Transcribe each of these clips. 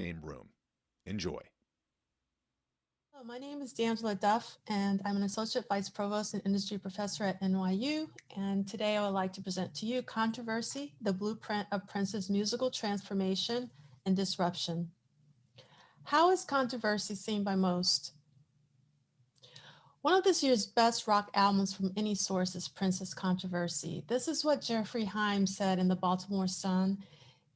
Same room. Enjoy. Hello, my name is D'Angela Duff, and I'm an Associate Vice Provost and Industry Professor at NYU. And today I would like to present to you Controversy, the Blueprint of Prince's Musical Transformation and Disruption. How is Controversy seen by most? One of this year's best rock albums from any source is Prince's Controversy. This is what Jeffrey Himes said in the Baltimore Sun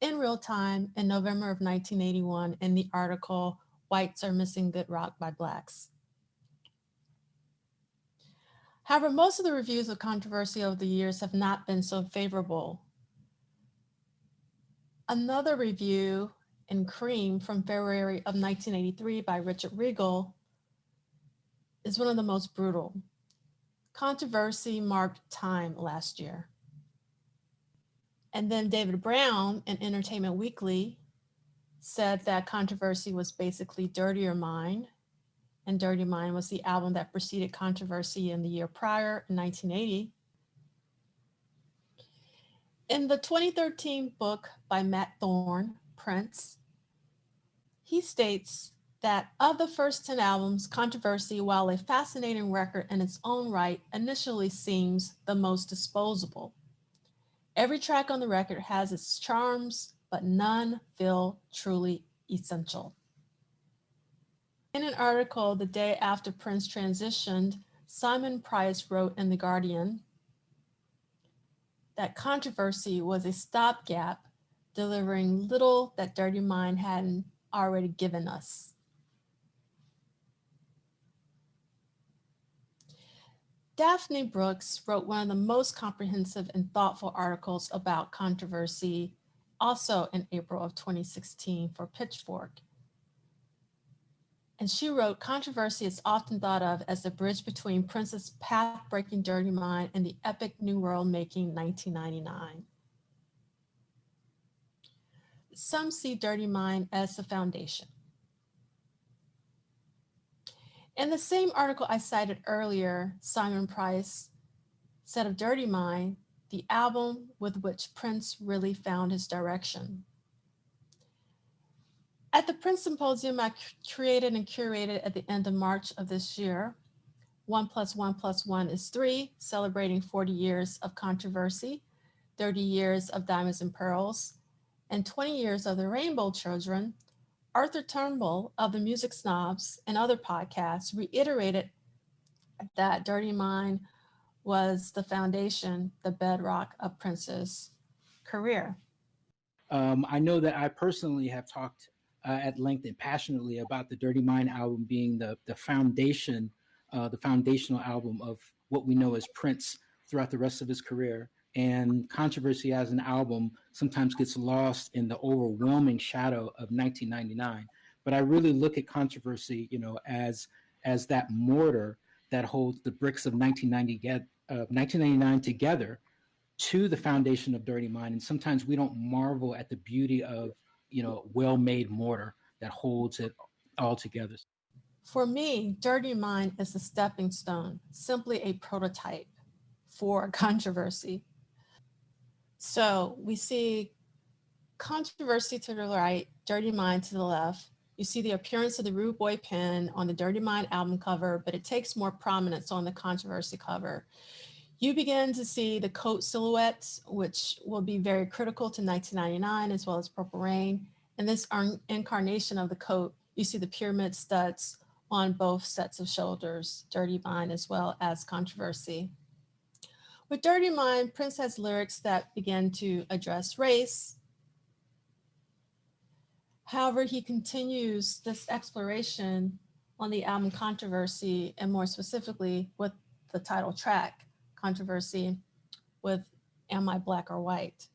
in real time in November of 1981 in the article, Whites Are Missing Good Rock by Blacks. However, most of the reviews of Controversy over the years have not been so favorable. Another review in Cream from February of 1983 by Richard Regal is one of the most brutal. Controversy marked time last year. And then David Brown in Entertainment Weekly said that Controversy was basically Dirtier Mind, and Dirty Mind was the album that preceded Controversy in the year prior, in 1980. In the 2013 book by Matt Thorne, Prince, he states that of the first 10 albums, Controversy, while a fascinating record in its own right, initially seems the most disposable. Every track on the record has its charms, but none feel truly essential. In an article the day after Prince transitioned, Simon Price wrote in The Guardian that Controversy was a stopgap, delivering little that Dirty Mind hadn't already given us. Daphne Brooks wrote one of the most comprehensive and thoughtful articles about Controversy, also in April of 2016 for Pitchfork. And she wrote, Controversy is often thought of as the bridge between Prince's path-breaking Dirty Mind and the epic New World making 1999. Some see Dirty Mind as the foundation. In the same article I cited earlier, Simon Price said of Dirty Mind, the album with which Prince really found his direction. At the Prince Symposium I created and curated at the end of March of this year, 1 plus 1 plus 1 is 3, celebrating 40 years of Controversy, 30 years of Diamonds and Pearls, and 20 years of the Rainbow Children, Arthur Turnbull of the Music Snobs and other podcasts reiterated that Dirty Mind was the foundation, the bedrock of Prince's career. I know that I personally have talked at length and passionately about the Dirty Mind album being the foundation, the foundational album of what we know as Prince throughout the rest of his career. And Controversy as an album sometimes gets lost in the overwhelming shadow of 1999. But I really look at Controversy, as that mortar that holds the bricks of 1999 together to the foundation of Dirty Mind. And sometimes we don't marvel at the beauty of, well-made mortar that holds it all together. For me, Dirty Mind is a stepping stone, simply a prototype for Controversy. So we see Controversy to the right, Dirty Mind to the left. You see the appearance of the Rude Boy pen on the Dirty Mind album cover, but it takes more prominence on the Controversy cover. You begin to see the coat silhouettes, which will be very critical to 1999, as well as Purple Rain. In this incarnation of the coat, you see the pyramid studs on both sets of shoulders, Dirty Mind as well as Controversy. With Dirty Mind, Prince has lyrics that begin to address race. However, he continues this exploration on the album Controversy, and more specifically with the title track, Controversy, with Am I Black or White?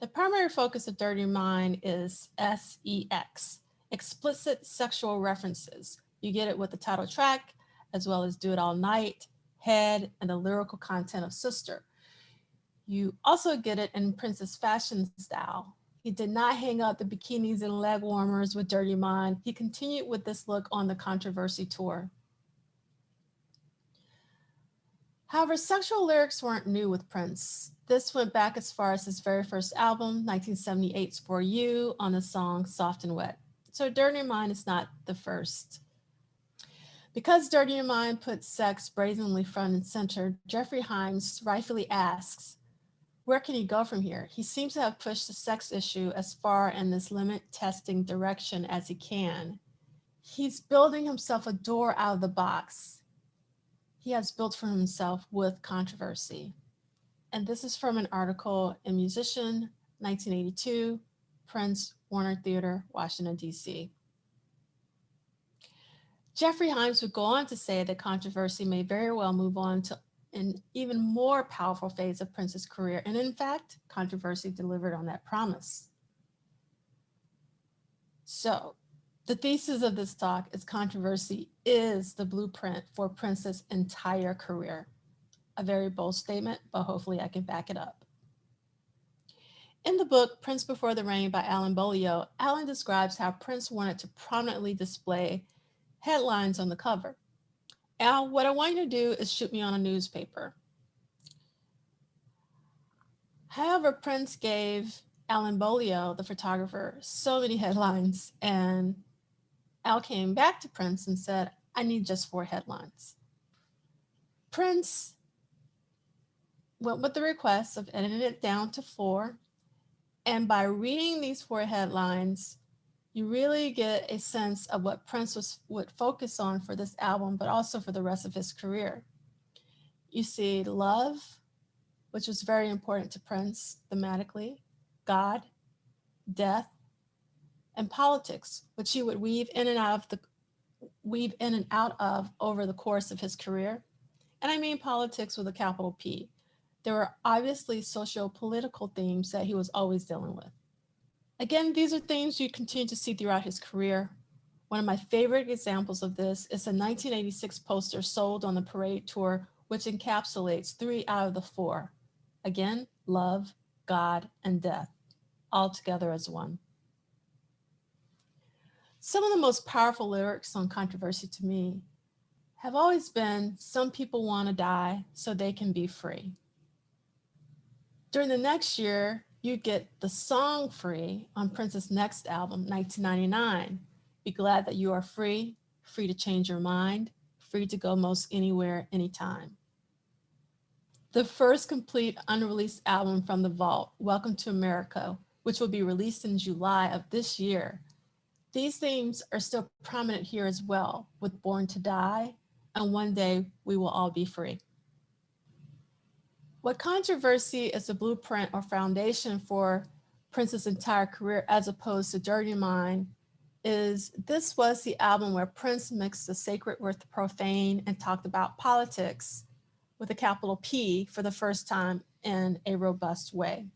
The primary focus of Dirty Mind is SEX, explicit sexual references. You get it with the title track, as well as Do It All Night, Head, and the lyrical content of Sister. You also get it in Prince's fashion style. He did not hang up the bikinis and leg warmers with Dirty Mind. He continued with this look on the Controversy tour. However, sexual lyrics weren't new with Prince. This went back as far as his very first album, 1978's For You, on the song Soft and Wet. So Dirty Mind is not the first. Because Dirty Mind puts sex brazenly front and center, Jeffrey Himes rightfully asks, where can he go from here? He seems to have pushed the sex issue as far in this limit testing direction as he can. He's building himself a door out of the box he has built for himself with controversy. And this is from an article in Musician, 1982, Prince, Warner Theater, Washington, D.C. Jeffrey Himes would go on to say that controversy may very well move on to an even more powerful phase of Prince's career. And in fact, controversy delivered on that promise. So the thesis of this talk is controversy is the blueprint for Prince's entire career. A very bold statement, but hopefully I can back it up. In the book, Prince Before the Rain by Alan Bolio, Alan describes how Prince wanted to prominently display headlines on the cover. Al, what I want you to do is shoot me on a newspaper. However, Prince gave Alan Bolio, the photographer, so many headlines, and Al came back to Prince and said, I need just 4 headlines. Prince went with the request of editing it down to 4. And by reading these 4 headlines, you really get a sense of what Prince would focus on for this album, but also for the rest of his career. You see love, which was very important to Prince thematically, God, death, and politics, which he would weave in and out of over the course of his career. And I mean politics with a capital P. There were obviously socio-political themes that he was always dealing with. Again, these are themes you continue to see throughout his career. One of my favorite examples of this is the 1986 poster sold on the Parade Tour, which encapsulates 3 out of the 4. Again, love, God, and death, all together as one. Some of the most powerful lyrics on Controversy to me have always been, some people want to die so they can be free. During the next year, you get the song Free on Prince's next album, 1999. Be glad that you are free, free to change your mind, free to go most anywhere, anytime. The first complete unreleased album from the vault, Welcome to America, which will be released in July of this year. These themes are still prominent here as well, with Born to Die, and One Day We Will All Be Free. What Controversy is the blueprint or foundation for Prince's entire career as opposed to Dirty Mind is this was the album where Prince mixed the sacred with the profane and talked about politics with a capital P for the first time in a robust way.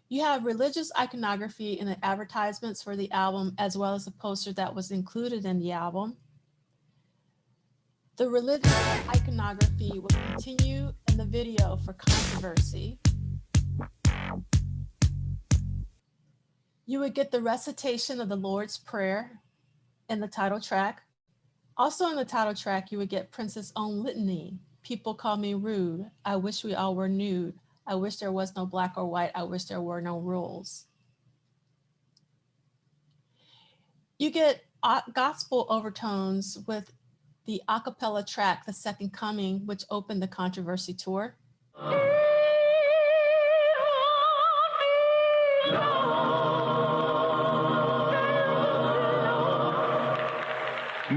You have religious iconography in the advertisements for the album, as well as the poster that was included in the album. The religious iconography will continue in the video for Controversy. You would get the recitation of the Lord's Prayer in the title track. Also in the title track, you would get Prince's own litany. People call me rude. I wish we all were nude. I wish there was no black or white. I wish there were no rules. You get gospel overtones with the a cappella track, The Second Coming, which opened the Controversy tour.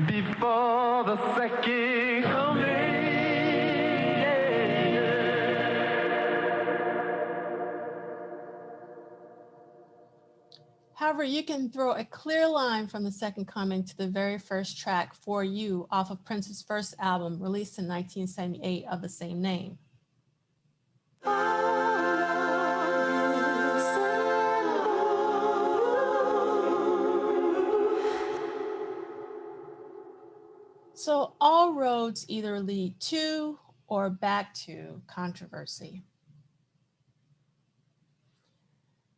Before the second coming. However, you can throw a clear line from The Second Coming to the very first track, For You, off of Prince's first album, released in 1978 of the same name. So all roads either lead to or back to Controversy.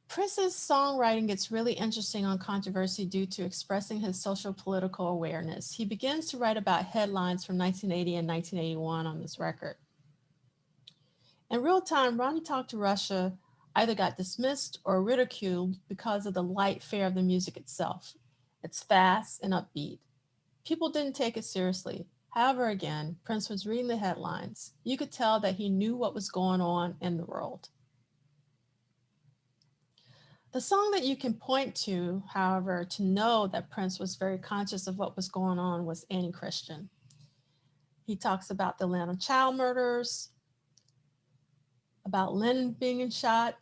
Prince's songwriting gets really interesting on Controversy due to expressing his social political awareness. He begins to write about headlines from 1980 and 1981 on this record. In real time, Ronnie Talk to Russia either got dismissed or ridiculed because of the light fare of the music itself. It's fast and upbeat. People didn't take it seriously. However, again, Prince was reading the headlines. You could tell that he knew what was going on in the world. The song that you can point to, however, to know that Prince was very conscious of what was going on was Annie Christian. He talks about the Atlanta child murders, about Lennon being shot,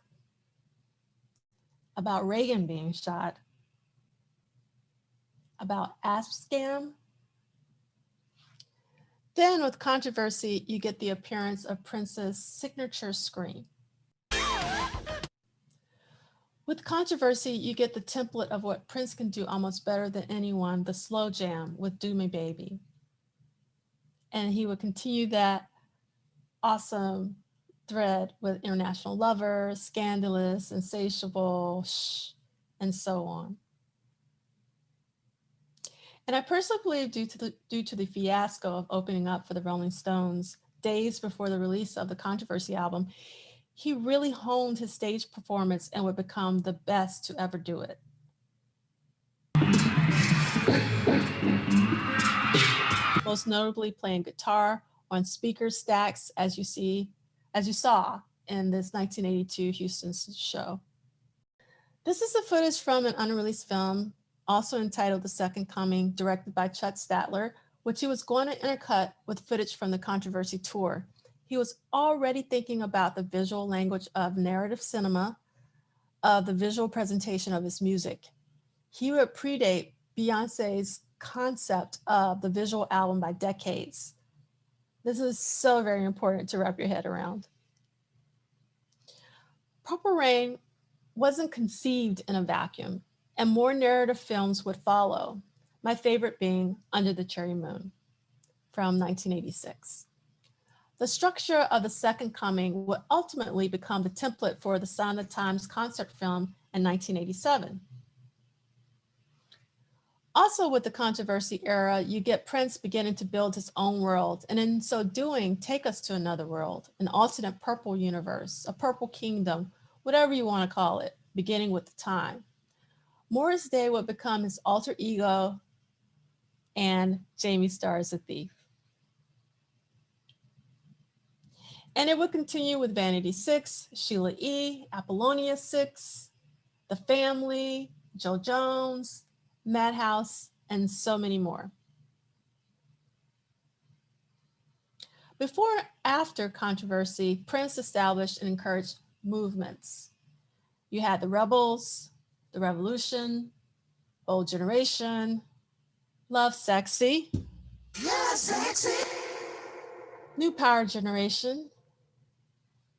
about Reagan being shot, about Asp scam. Then with Controversy, you get the appearance of Prince's signature scream. With Controversy, you get the template of what Prince can do almost better than anyone, the slow jam with Do Me Baby. And he would continue that awesome thread with International Lover, Scandalous, Insatiable, Shh, and so on. And I personally believe due to the fiasco of opening up for the Rolling Stones days before the release of the Controversy album, he really honed his stage performance and would become the best to ever do it. Most notably playing guitar on speaker stacks, as you saw in this 1982 Houston show. This is the footage from an unreleased film, also entitled The Second Coming, directed by Chuck Statler, which he was going to intercut with footage from the Controversy tour. He was already thinking about the visual language of narrative cinema, of the visual presentation of his music. He would predate Beyonce's concept of the visual album by decades. This is so very important to wrap your head around. Purple Rain wasn't conceived in a vacuum, and more narrative films would follow, my favorite being Under the Cherry Moon from 1986. The structure of The Second Coming would ultimately become the template for the Sign of the Times concert film in 1987. Also with the Controversy era, you get Prince beginning to build his own world, and in so doing, take us to another world, an alternate purple universe, a purple kingdom, whatever you want to call it, beginning with the time. Morris Day would become his alter ego, and Jamie Starr is a thief. And it would continue with Vanity 6, Sheila E., Apollonia 6, The Family, Joe Jones, Madhouse, and so many more. Before and after Controversy, Prince established and encouraged movements. You had the Rebels, the Revolution, Bold Generation, Love Sexy, New Power Generation,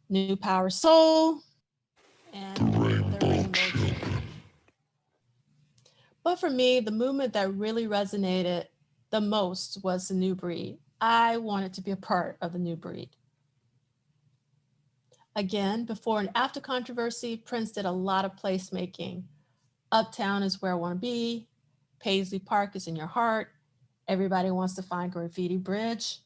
New Power Soul, and the Rainbow Children. But for me, the movement that really resonated the most was the New Breed. I wanted to be a part of the New Breed. Again, before and after Controversy, Prince did a lot of placemaking. Uptown is where I want to be. Paisley Park is in your heart. Everybody wants to find Graffiti Bridge.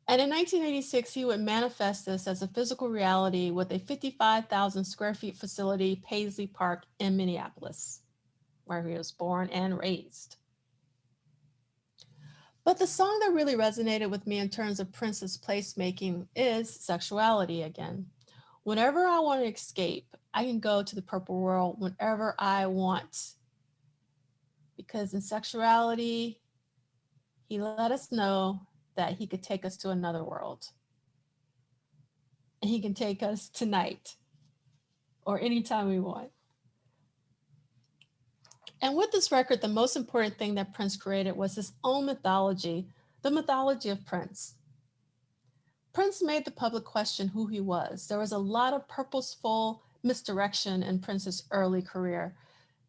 And in 1986, he would manifest this as a physical reality with a 55,000 square feet facility, Paisley Park in Minneapolis, where he was born and raised. But the song that really resonated with me in terms of Prince's placemaking is Sexuality again. Whenever I want to escape, I can go to the purple world whenever I want. Because in Sexuality, he let us know that he could take us to another world. And he can take us tonight or anytime we want. And with this record, the most important thing that Prince created was his own mythology, the mythology of Prince. Prince made the public question who he was. There was a lot of purposeful misdirection in Prince's early career.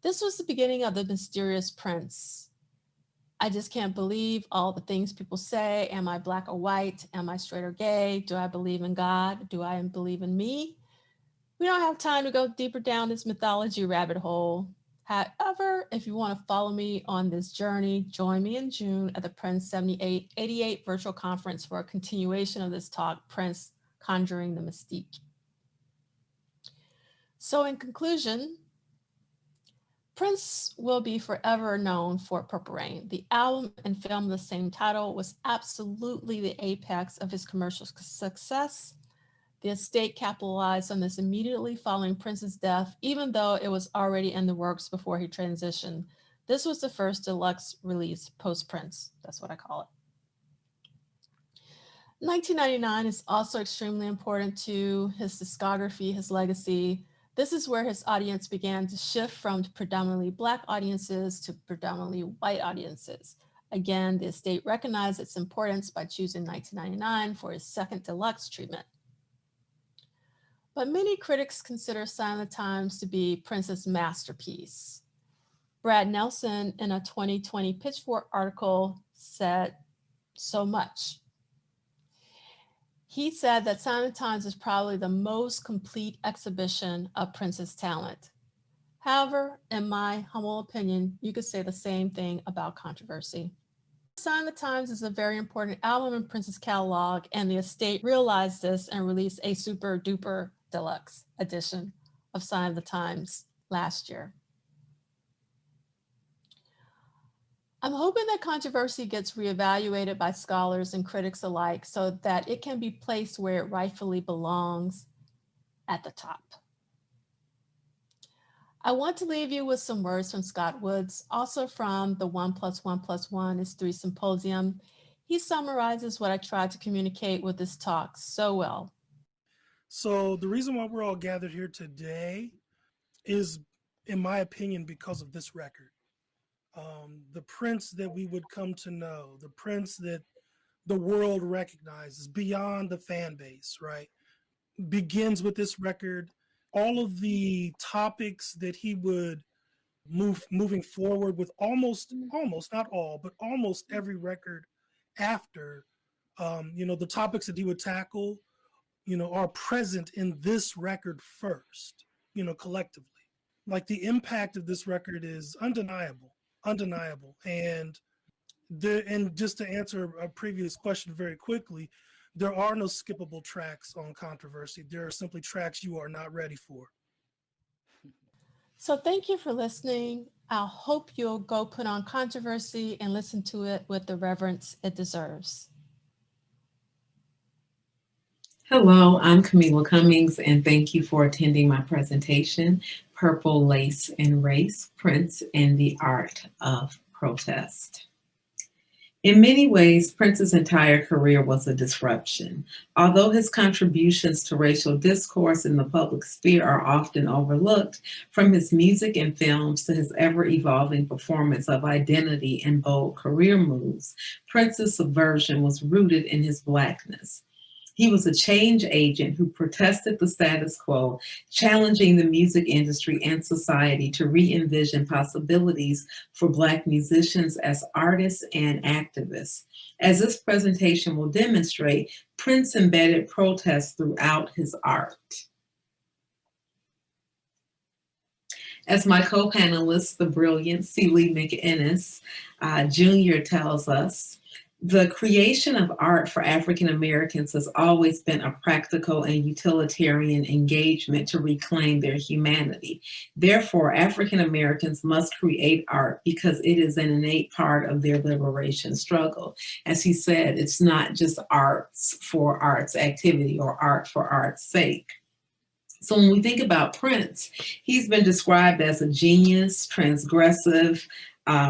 This was the beginning of the mysterious Prince. I just can't believe all the things people say. Am I black or white? Am I straight or gay? Do I believe in God? Do I believe in me? We don't have time to go deeper down this mythology rabbit hole. However, if you want to follow me on this journey, join me in June at the Prince 88 virtual conference for a continuation of this talk, Prince Conjuring the Mystique. So in conclusion, Prince will be forever known for Purple Rain. The album and film of the same title was absolutely the apex of his commercial success. The estate capitalized on this immediately following Prince's death, even though it was already in the works before he transitioned. This was the first deluxe release post-Prince. That's what I call it. 1999 is also extremely important to his discography, his legacy. This is where his audience began to shift from predominantly Black audiences to predominantly white audiences. Again, the estate recognized its importance by choosing 1999 for his second deluxe treatment. But many critics consider Sign of the Times to be Prince's masterpiece. Brad Nelson, in a 2020 Pitchfork article, said so much. He said that Sign of the Times is probably the most complete exhibition of Prince's talent. However, in my humble opinion, you could say the same thing about Controversy. Sign of the Times is a very important album in Prince's catalog, and the estate realized this and released a super duper deluxe edition of Sign of the Times last year. I'm hoping that Controversy gets reevaluated by scholars and critics alike so that it can be placed where it rightfully belongs, at the top. I want to leave you with some words from Scott Woods, also from the 1+1+1 = 3 Symposium. He summarizes what I tried to communicate with this talk so well. So the reason why we're all gathered here today is, in my opinion, because of this record. The Prince that we would come to know, the Prince that the world recognizes beyond the fan base, right? Begins with this record. All of the topics that he would moving forward with almost not all, but almost every record after, the topics that he would tackle, are present in this record first, collectively. Like the impact of this record is undeniable. And just to answer a previous question very quickly, there are no skippable tracks on Controversy. There are simply tracks you are not ready for. So thank you for listening. I hope you'll go put on Controversy and listen to it with the reverence it deserves. Hello, I'm Kamilah Cummings, and thank you for attending my presentation, Purple Lace and Race, Prince and the Art of Protest. In many ways, Prince's entire career was a disruption. Although his contributions to racial discourse in the public sphere are often overlooked, from his music and films to his ever-evolving performance of identity and bold career moves, Prince's subversion was rooted in his Blackness. He was a change agent who protested the status quo, challenging the music industry and society to re-envision possibilities for Black musicians as artists and activists. As this presentation will demonstrate, Prince embedded protest throughout his art. As my co-panelist, the brilliant Liegh McInnis Jr. tells us, the creation of art for African Americans has always been a practical and utilitarian engagement to reclaim their humanity. Therefore, African Americans must create art because it is an innate part of their liberation struggle. As he said, it's not just arts for art's activity or art for art's sake. So when we think about Prince, he's been described as a genius, transgressive,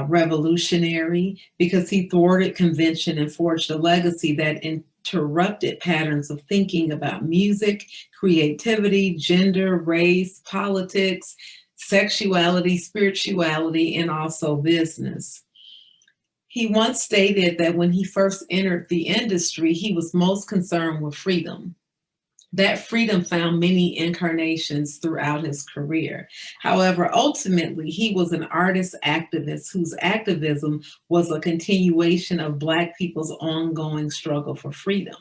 revolutionary, because he thwarted convention and forged a legacy that interrupted patterns of thinking about music, creativity, gender, race, politics, sexuality, spirituality, and also business. He once stated that when he first entered the industry, he was most concerned with freedom. That freedom found many incarnations throughout his career. However, ultimately, he was an artist activist whose activism was a continuation of Black people's ongoing struggle for freedom.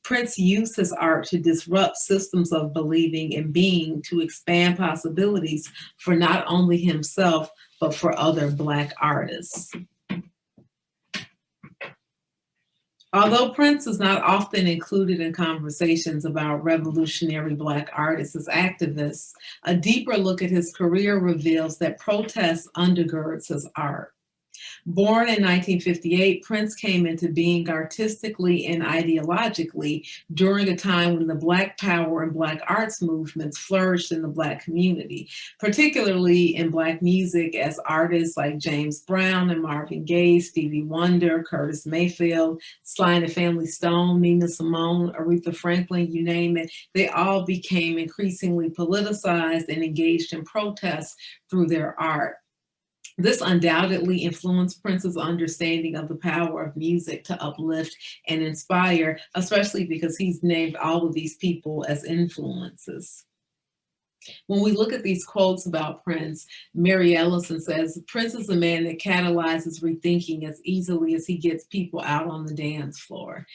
Prince used his art to disrupt systems of believing and being, to expand possibilities for not only himself, but for other Black artists. Although Prince is not often included in conversations about revolutionary Black artists as activists, a deeper look at his career reveals that protest undergirds his art. Born in 1958, Prince came into being artistically and ideologically during a time when the Black power and Black arts movements flourished in the Black community, particularly in Black music, as artists like James Brown and Marvin Gaye, Stevie Wonder, Curtis Mayfield, Sly and the Family Stone, Nina Simone, Aretha Franklin, you name it, they all became increasingly politicized and engaged in protests through their art. This undoubtedly influenced Prince's understanding of the power of music to uplift and inspire, especially because he's named all of these people as influences. When we look at these quotes about Prince, Mary Ellison says, Prince is a man that catalyzes rethinking as easily as he gets people out on the dance floor.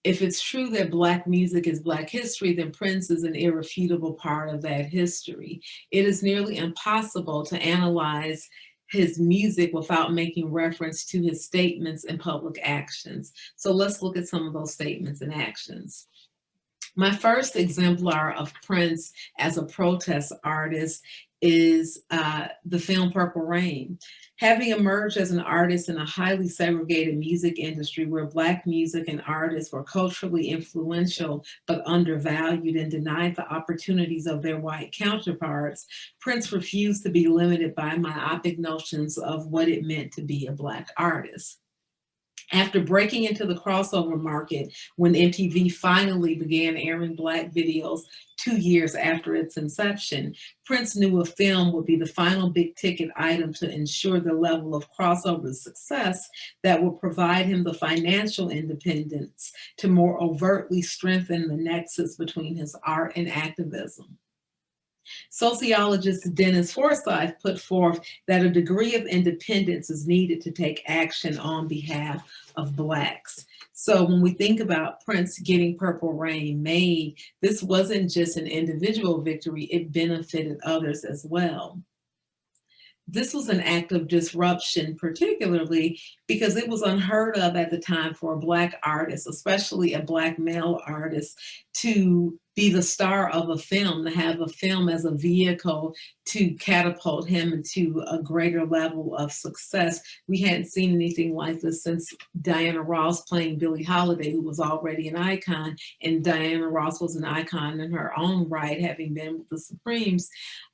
If it's true that Black music is Black history, then Prince is an irrefutable part of that history. It is nearly impossible to analyze his music without making reference to his statements and public actions. So let's look at some of those statements and actions. My first exemplar of Prince as a protest artist is the film Purple Rain. Having emerged as an artist in a highly segregated music industry where Black music and artists were culturally influential but undervalued and denied the opportunities of their white counterparts, Prince refused to be limited by myopic notions of what it meant to be a Black artist. After breaking into the crossover market when MTV finally began airing Black videos 2 years after its inception, Prince knew a film would be the final big ticket item to ensure the level of crossover success that would provide him the financial independence to more overtly strengthen the nexus between his art and activism. Sociologist Dennis Forsyth put forth that a degree of independence is needed to take action on behalf of Blacks. So when we think about Prince getting Purple Rain made, this wasn't just an individual victory, it benefited others as well. This was an act of disruption, particularly because it was unheard of at the time for a Black artist, especially a Black male artist, to be the star of a film, to have a film as a vehicle to catapult him into a greater level of success. We hadn't seen anything like this since Diana Ross playing Billie Holiday, who was already an icon, and Diana Ross was an icon in her own right, having been with the Supremes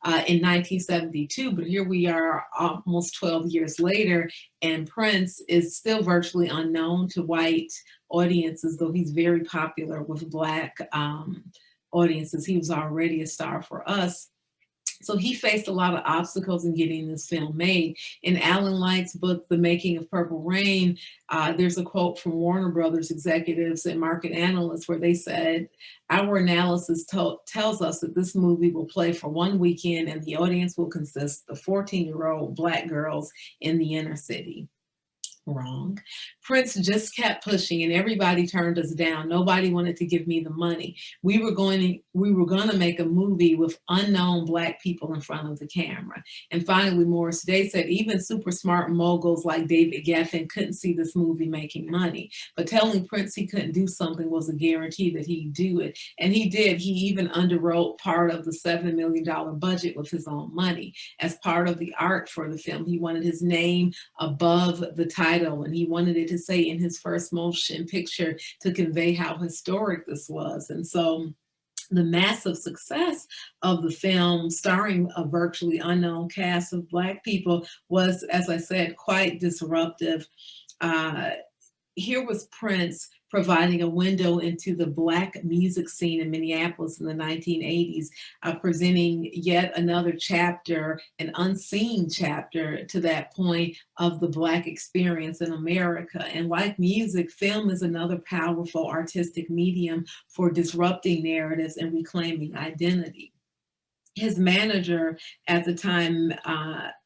in 1972. But here we are almost 12 years later, and Prince is still virtually unknown to white audiences, though he's very popular with Black audiences. He was already a star for us. So he faced a lot of obstacles in getting this film made. In Alan Light's book, The Making of Purple Rain, there's a quote from Warner Brothers executives and market analysts where they said, our analysis tells us that this movie will play for one weekend and the audience will consist of 14-year-old Black girls in the inner city. Wrong. Prince just kept pushing and everybody turned us down. Nobody wanted to give me the money. We were going to make a movie with unknown Black people in front of the camera. And finally, Morris Day said even super smart moguls like David Geffen couldn't see this movie making money. But telling Prince he couldn't do something was a guarantee that he'd do it. And he did. He even underwrote part of the $7 million budget with his own money. As part of the art for the film, he wanted his name above the title, and he wanted it to say in his first motion picture to convey how historic this was. And so the massive success of the film, starring a virtually unknown cast of Black people, was, as I said, quite disruptive. Here was Prince providing a window into the Black music scene in Minneapolis in the 1980s, presenting yet another chapter, an unseen chapter to that point of the Black experience in America. And like music, film is another powerful artistic medium for disrupting narratives and reclaiming identity. His manager at the time,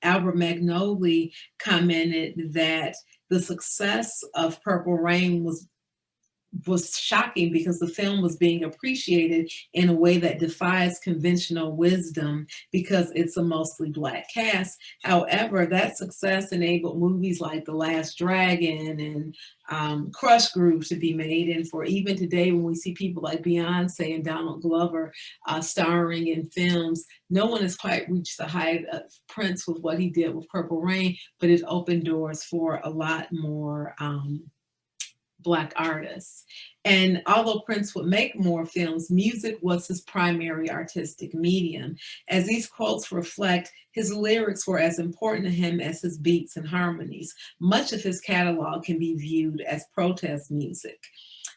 Albert Magnoli, commented that the success of Purple Rain was was shocking because the film was being appreciated in a way that defies conventional wisdom because it's a mostly Black cast. However, that success enabled movies like The Last Dragon and Crush Groove to be made. And for even today, when we see people like Beyonce and Donald Glover starring in films, no one has quite reached the height of Prince with what he did with Purple Rain, but it opened doors for a lot more Black artists. And although Prince would make more films, music was his primary artistic medium. As these quotes reflect, his lyrics were as important to him as his beats and harmonies. Much of his catalog can be viewed as protest music.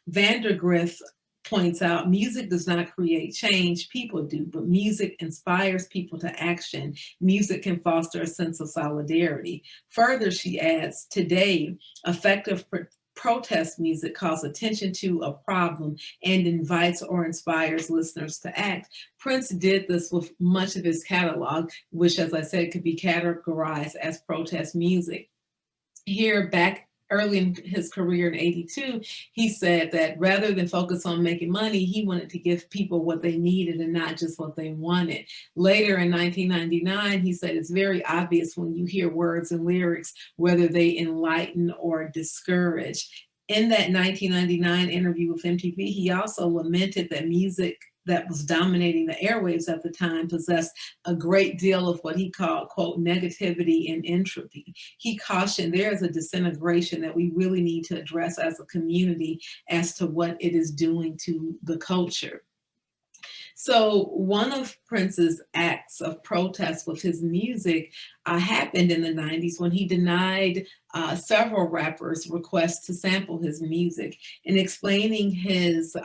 Vandergrift points out, music does not create change, people do, but music inspires people to action. Music can foster a sense of solidarity. Further, she adds, today, effective protest music calls attention to a problem and invites or inspires listeners to act. Prince did this with much of his catalog, which, as I said, could be categorized as protest music. Here, back early in his career in '82, he said that rather than focus on making money, he wanted to give people what they needed and not just what they wanted. Later in 1999, he said, it's very obvious when you hear words and lyrics, whether they enlighten or discourage. In that 1999 interview with MTV, he also lamented that music that was dominating the airwaves at the time possessed a great deal of what he called, quote, negativity and entropy. He cautioned there is a disintegration that we really need to address as a community as to what it is doing to the culture. So one of Prince's acts of protest with his music happened in the 90s when he denied several rappers' requests to sample his music. In explaining his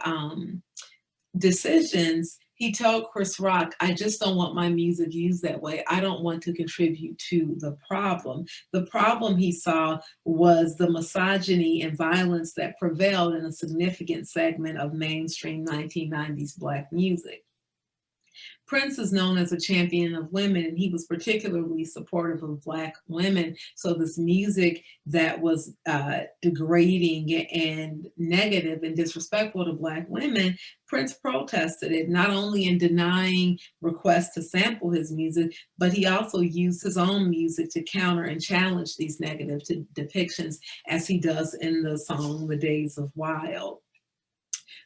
decisions, he told Chris Rock, I just don't want my music used that way. I don't want to contribute to the problem. The problem he saw was the misogyny and violence that prevailed in a significant segment of mainstream 1990s Black music. Prince is known as a champion of women, and he was particularly supportive of Black women. So this music that was degrading and negative and disrespectful to Black women, Prince protested it, not only in denying requests to sample his music, but he also used his own music to counter and challenge these negative depictions, as he does in the song The Days of Wild,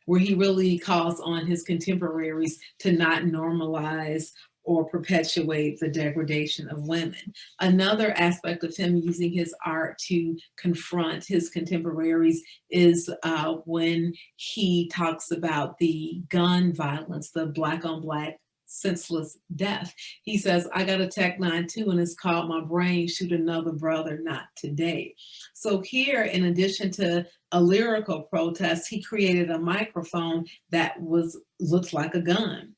where he really calls on his contemporaries to not normalize or perpetuate the degradation of women. Another aspect of him using his art to confront his contemporaries is when he talks about the gun violence, the Black on Black senseless death. He says, I got a Tech 9 too, and it's called My Brain Shoot Another Brother Not Today. So here, in addition to a lyrical protest, he created a microphone that looked like a gun.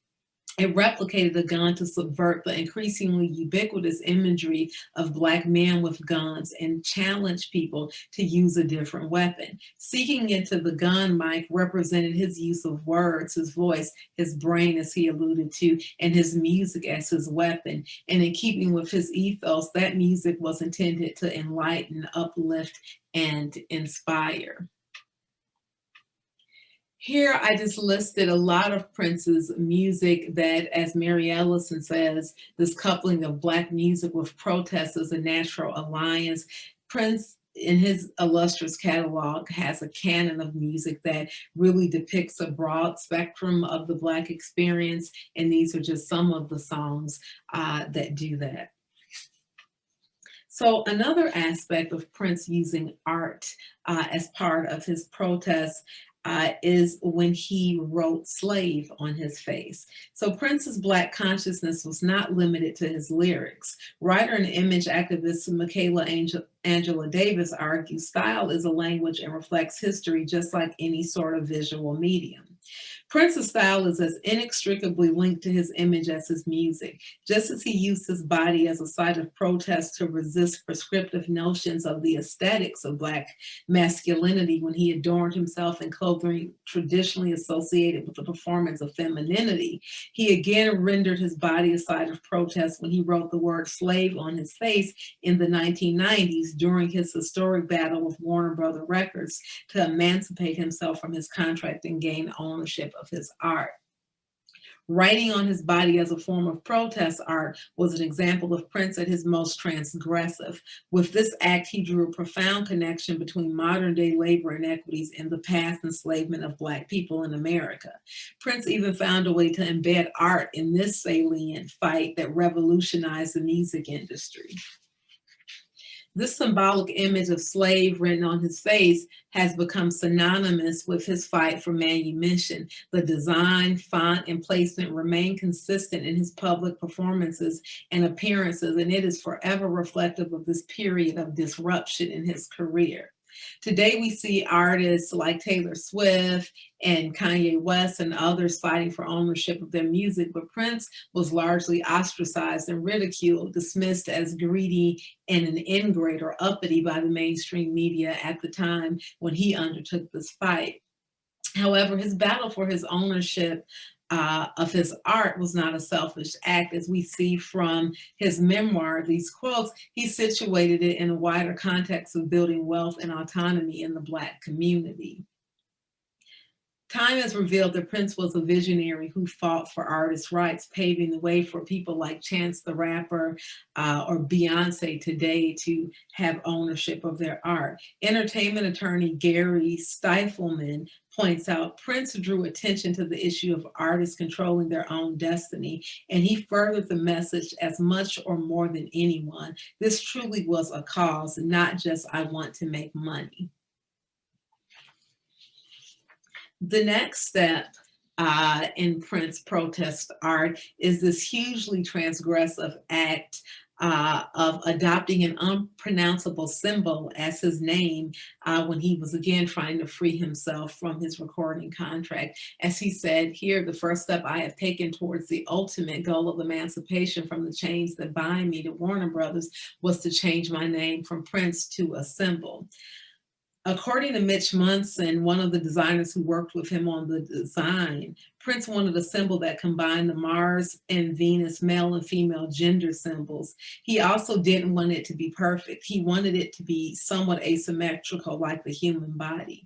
It replicated a gun to subvert the increasingly ubiquitous imagery of Black men with guns and challenge people to use a different weapon. Seeking into the gun mic represented his use of words, his voice, his brain, as he alluded to, and his music as his weapon. And in keeping with his ethos, that music was intended to enlighten, uplift, and inspire. Here, I just listed a lot of Prince's music that, as Mary Ellison says, this coupling of Black music with protest is a natural alliance. Prince, in his illustrious catalog, has a canon of music that really depicts a broad spectrum of the Black experience, and these are just some of the songs that do that. So another aspect of Prince using art as part of his protest is when he wrote slave on his face. So Prince's Black consciousness was not limited to his lyrics. Writer and image activist Michaelangelo Davis argues style is a language and reflects history just like any sort of visual medium. Prince's style is as inextricably linked to his image as his music. Just as he used his body as a site of protest to resist prescriptive notions of the aesthetics of Black masculinity when he adorned himself in clothing traditionally associated with the performance of femininity, he again rendered his body a site of protest when he wrote the word slave on his face in the 1990s during his historic battle with Warner Brother Records to emancipate himself from his contract and gain ownership of his art. Writing on his body as a form of protest art was an example of Prince at his most transgressive. With this act, he drew a profound connection between modern day labor inequities and the past enslavement of Black people in America. Prince even found a way to embed art in this salient fight that revolutionized the music industry. This symbolic image of slave written on his face has become synonymous with his fight for manumission. The design, font, and placement remain consistent in his public performances and appearances, and it is forever reflective of this period of disruption in his career. Today, we see artists like Taylor Swift and Kanye West and others fighting for ownership of their music, but Prince was largely ostracized and ridiculed, dismissed as greedy and an ingrate or uppity by the mainstream media at the time when he undertook this fight. However, his battle for his ownership of his art was not a selfish act. As we see from his memoir, these quotes, he situated it in a wider context of building wealth and autonomy in the Black community. Time has revealed that Prince was a visionary who fought for artists' rights, paving the way for people like Chance the Rapper or Beyonce today to have ownership of their art. Entertainment attorney Gary Stifelman points out Prince drew attention to the issue of artists controlling their own destiny, and he furthered the message as much or more than anyone. This truly was a cause, not just I want to make money. The next step in Prince protest art is this hugely transgressive act of adopting an unpronounceable symbol as his name when he was again trying to free himself from his recording contract. As he said here, the first step I have taken towards the ultimate goal of emancipation from the chains that bind me to Warner Brothers was to change my name from Prince to a symbol. According to Mitch Munson, one of the designers who worked with him on the design, Prince wanted a symbol that combined the Mars and Venus male and female gender symbols. He also didn't want it to be perfect. He wanted it to be somewhat asymmetrical, like the human body.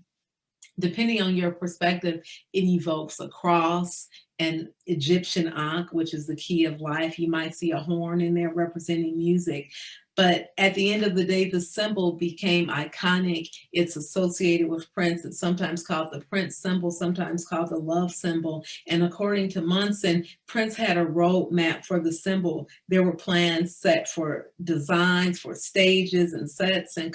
Depending on your perspective, it evokes a cross, an Egyptian ankh, which is the key of life. You might see a horn in there representing music. But at the end of the day, the symbol became iconic. It's associated with Prince. It's sometimes called the Prince symbol, sometimes called the love symbol. And according to Munson, Prince had a roadmap for the symbol. There were plans set for designs, for stages and sets and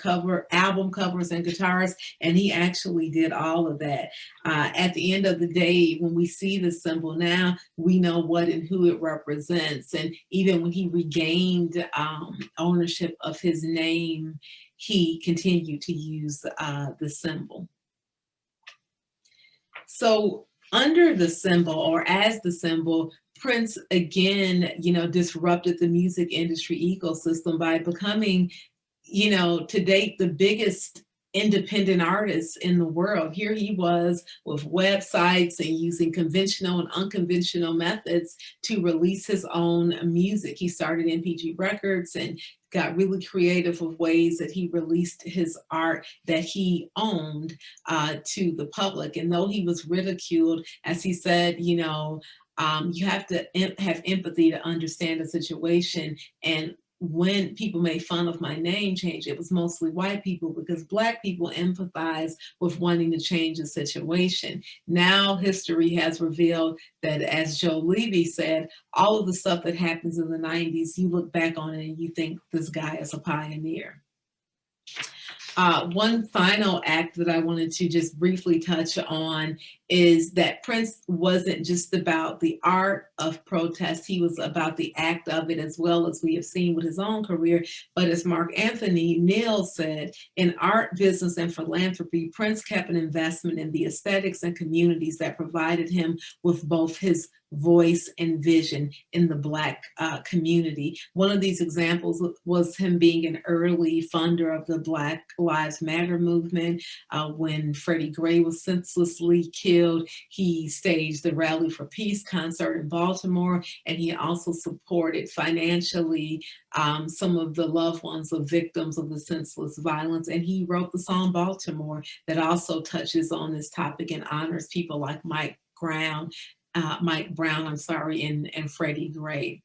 album covers and guitars. And he actually did all of that. At the end of the day, when we see the symbol now, we know what and who it represents. And even when he regained ownership of his name, he continued to use the symbol. So under the symbol, or as the symbol, Prince again, disrupted the music industry ecosystem by becoming, to date, the biggest independent artists in the world. Here he was with websites and using conventional and unconventional methods to release his own music. He started NPG Records and got really creative with ways that he released his art that he owned to the public. And though he was ridiculed, as he said, you have to have empathy to understand the situation. And when people made fun of my name change, it was mostly white people because Black people empathize with wanting to change the situation. Now history has revealed that, as Joe Levy said, all of the stuff that happens in the 90s, you look back on it and you think this guy is a pioneer. One final act that I wanted to just briefly touch on is that Prince wasn't just about the art of protest, he was about the act of it, as well as we have seen with his own career. But as Mark Anthony Neal said, in art, business, and philanthropy, Prince kept an investment in the aesthetics and communities that provided him with both his voice and vision in the Black community. One of these examples was him being an early funder of the Black Lives Matter movement. When Freddie Gray was senselessly killed, he staged the Rally for Peace concert in Baltimore, and he also supported financially some of the loved ones of victims of the senseless violence. And he wrote the song Baltimore that also touches on this topic and honors people like Mike Brown, and Freddie Gray.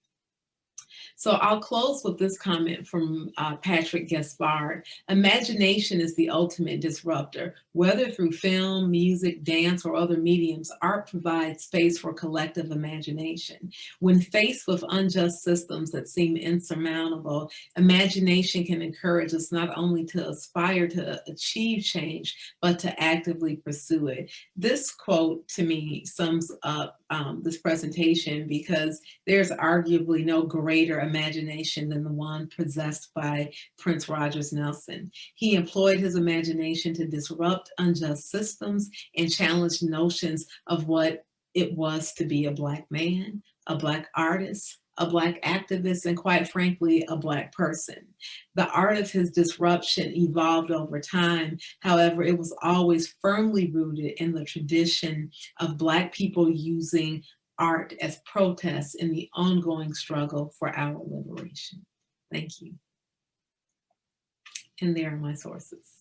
So I'll close with this comment from Patrick Gaspard. Imagination is the ultimate disruptor. Whether through film, music, dance, or other mediums, art provides space for collective imagination. When faced with unjust systems that seem insurmountable, imagination can encourage us not only to aspire to achieve change, but to actively pursue it. This quote to me sums up this presentation, because there's arguably no greater imagination than the one possessed by Prince Rogers Nelson. He employed his imagination to disrupt unjust systems and challenge notions of what it was to be a Black man, a Black artist, a Black activist, and quite frankly, a Black person. The art of his disruption evolved over time. However, it was always firmly rooted in the tradition of Black people using art as protests in the ongoing struggle for our liberation. Thank you. And there are my sources.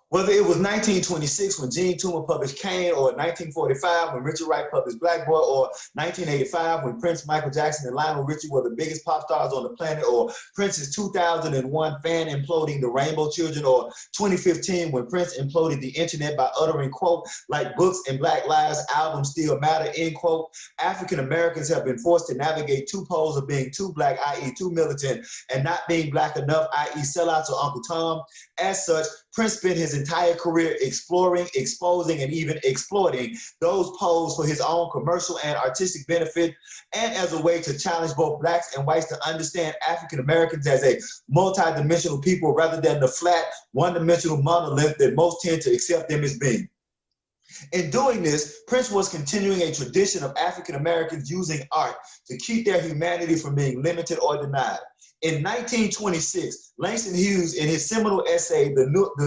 Whether it was 1926 when Gene Toomer published Kane, or 1945 when Richard Wright published Black Boy, or 1985 when Prince, Michael Jackson, and Lionel Richie were the biggest pop stars on the planet, or Prince's 2001 fan imploding the Rainbow Children, or 2015 when Prince imploded the internet by uttering, quote, like books and Black Lives albums still matter, end quote. African Americans have been forced to navigate two poles of being too Black, i.e. too militant, and not being Black enough, i.e. sellouts or Uncle Tom. As such, Prince spent his entire career exploring, exposing, and even exploiting those poles for his own commercial and artistic benefit, and as a way to challenge both Blacks and whites to understand African Americans as a multi-dimensional people rather than the flat, one-dimensional monolith that most tend to accept them as being. In doing this, Prince was continuing a tradition of African Americans using art to keep their humanity from being limited or denied. In 1926, Langston Hughes, in his seminal essay, The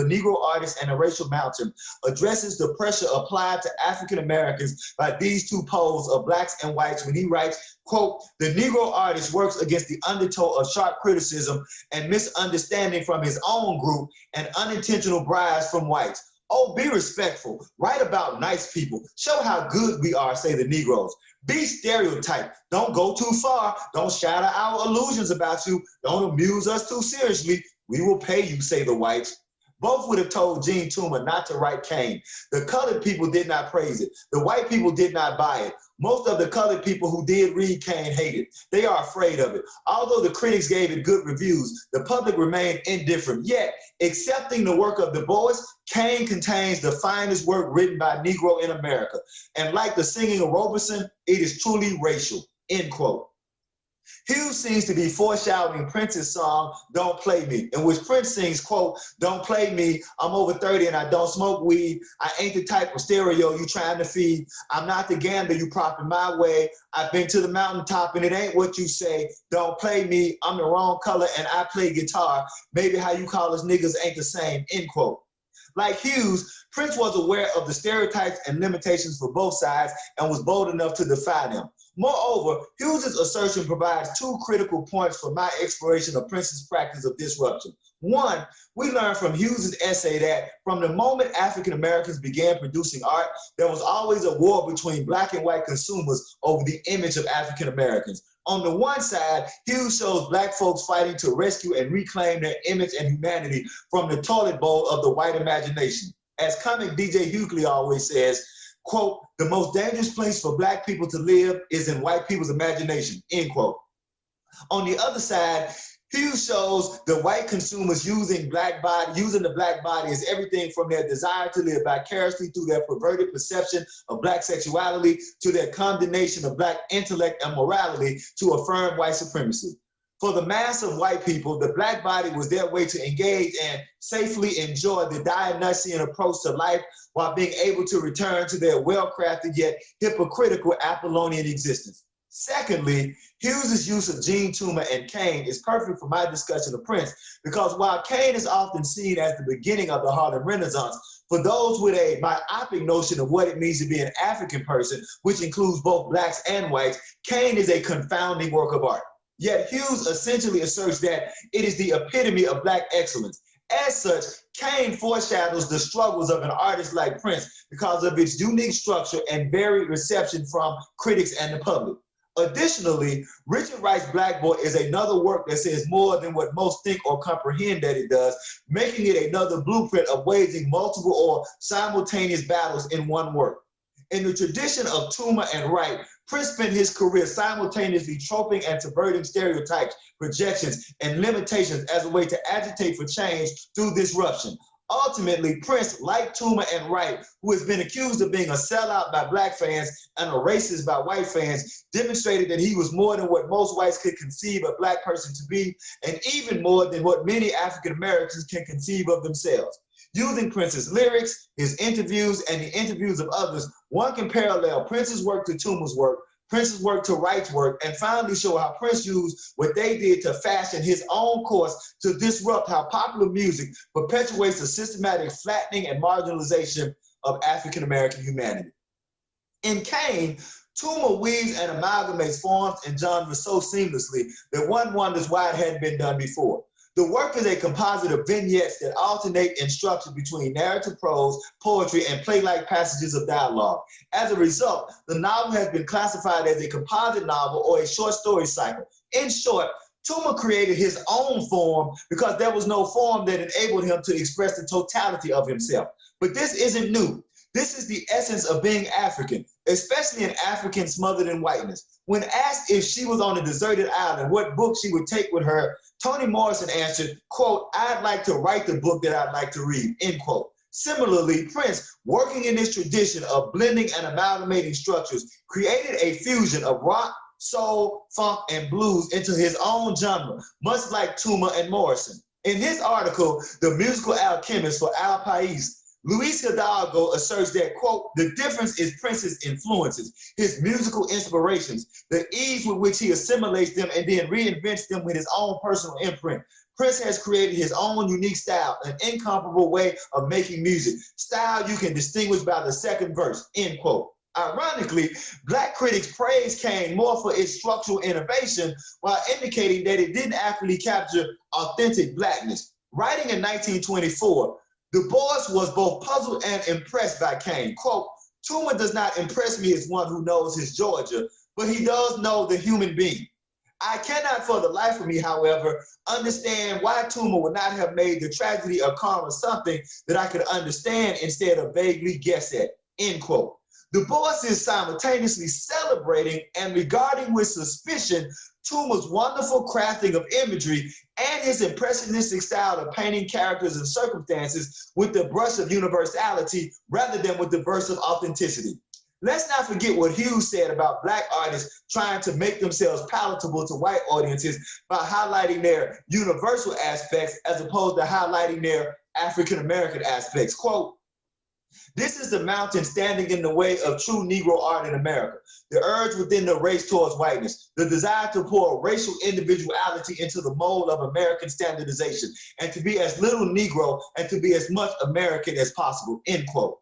Negro Artist and the Racial Mountain, addresses the pressure applied to African Americans by these two poles of Blacks and whites when he writes, quote, the Negro artist works against the undertow of sharp criticism and misunderstanding from his own group and unintentional bribes from whites. Oh, be respectful, write about nice people, show how good we are, say the Negroes. Be stereotyped, don't go too far, don't shatter our illusions about you, don't amuse us too seriously, we will pay you, say the whites. Both would have told Gene Toomer not to write Kane. The colored people did not praise it. The white people did not buy it. Most of the colored people who did read Kane hate it. They are afraid of it. Although the critics gave it good reviews, the public remained indifferent. Yet, accepting the work of Du Bois, Kane contains the finest work written by a Negro in America. And like the singing of Robeson, it is truly racial, end quote. Hughes seems to be foreshadowing Prince's song, Don't Play Me, in which Prince sings, quote, don't play me, I'm over 30 and I don't smoke weed. I ain't the type of stereo you trying to feed. I'm not the gambler you propping my way. I've been to the mountaintop and it ain't what you say. Don't play me, I'm the wrong color and I play guitar. Maybe how you call us niggas ain't the same, end quote. Like Hughes, Prince was aware of the stereotypes and limitations for both sides and was bold enough to defy them. Moreover, Hughes' assertion provides two critical points for my exploration of Prince's practice of disruption. One, we learn from Hughes' essay that from the moment African Americans began producing art, there was always a war between Black and white consumers over the image of African Americans. On the one side, Hughes shows Black folks fighting to rescue and reclaim their image and humanity from the toilet bowl of the white imagination. As comic DJ Hughley always says, quote, the most dangerous place for Black people to live is in white people's imagination, end quote. On the other side, Hughes shows the white consumers using the black body as everything from their desire to live vicariously through their perverted perception of black sexuality to their condemnation of black intellect and morality to affirm white supremacy. For the mass of white people, the black body was their way to engage and safely enjoy the Dionysian approach to life while being able to return to their well-crafted yet hypocritical Apollonian existence. Secondly, Hughes' use of Jean Toomer and Kane is perfect for my discussion of Prince, because while Kane is often seen as the beginning of the Harlem Renaissance, for those with a myopic notion of what it means to be an African person, which includes both blacks and whites, Kane is a confounding work of art. Yet Hughes essentially asserts that it is the epitome of black excellence. As such, Kane foreshadows the struggles of an artist like Prince because of its unique structure and varied reception from critics and the public. Additionally, Richard Wright's Black Boy is another work that says more than what most think or comprehend that it does, making it another blueprint of waging multiple or simultaneous battles in one work. In the tradition of Toomer and Wright, Prince spent his career simultaneously troping and subverting stereotypes, projections, and limitations as a way to agitate for change through disruption. Ultimately, Prince, like Toomer and Wright, who has been accused of being a sellout by black fans and a racist by white fans, demonstrated that he was more than what most whites could conceive a black person to be, and even more than what many African Americans can conceive of themselves. Using Prince's lyrics, his interviews, and the interviews of others, one can parallel Prince's work to Toomer's work, Prince's work to Wright's work, and finally show how Prince used what they did to fashion his own course to disrupt how popular music perpetuates the systematic flattening and marginalization of African American humanity. In Kane, Toomer weaves and amalgamates forms and genres so seamlessly that one wonders why it hadn't been done before. The work is a composite of vignettes that alternate in structure between narrative prose, poetry, and play-like passages of dialogue. As a result, the novel has been classified as a composite novel or a short story cycle. In short, Toomer created his own form because there was no form that enabled him to express the totality of himself. But this isn't new. This is the essence of being African, especially an African smothered in whiteness. When asked if she was on a deserted island, what book she would take with her, Toni Morrison answered, quote, "I'd like to write the book that I'd like to read," end quote. Similarly, Prince, working in this tradition of blending and amalgamating structures, created a fusion of rock, soul, funk, and blues into his own genre, much like Toomer and Morrison. In his article, The Musical Alchemist for Al Pais, Luis Hidalgo asserts that, quote, "The difference is Prince's influences, his musical inspirations, the ease with which he assimilates them and then reinvents them with his own personal imprint. Prince has created his own unique style, an incomparable way of making music, style you can distinguish by the second verse," end quote. Ironically, black critics praised Kane more for its structural innovation while indicating that it didn't actually capture authentic blackness. Writing in 1924, Du Bois was both puzzled and impressed by Kane. Quote, "Toomer does not impress me as one who knows his Georgia, but he does know the human being. I cannot for the life of me, however, understand why Toomer would not have made the tragedy of karma something that I could understand instead of vaguely guess at," end quote. Du Bois is simultaneously celebrating and regarding with suspicion Toomer's wonderful crafting of imagery and his impressionistic style of painting characters and circumstances with the brush of universality rather than with the verse of authenticity. Let's not forget what Hughes said about black artists trying to make themselves palatable to white audiences by highlighting their universal aspects as opposed to highlighting their African American aspects. Quote, "This is the mountain standing in the way of true Negro art in America. The urge within the race towards whiteness, the desire to pour racial individuality into the mold of American standardization, and to be as little Negro and to be as much American as possible," end quote.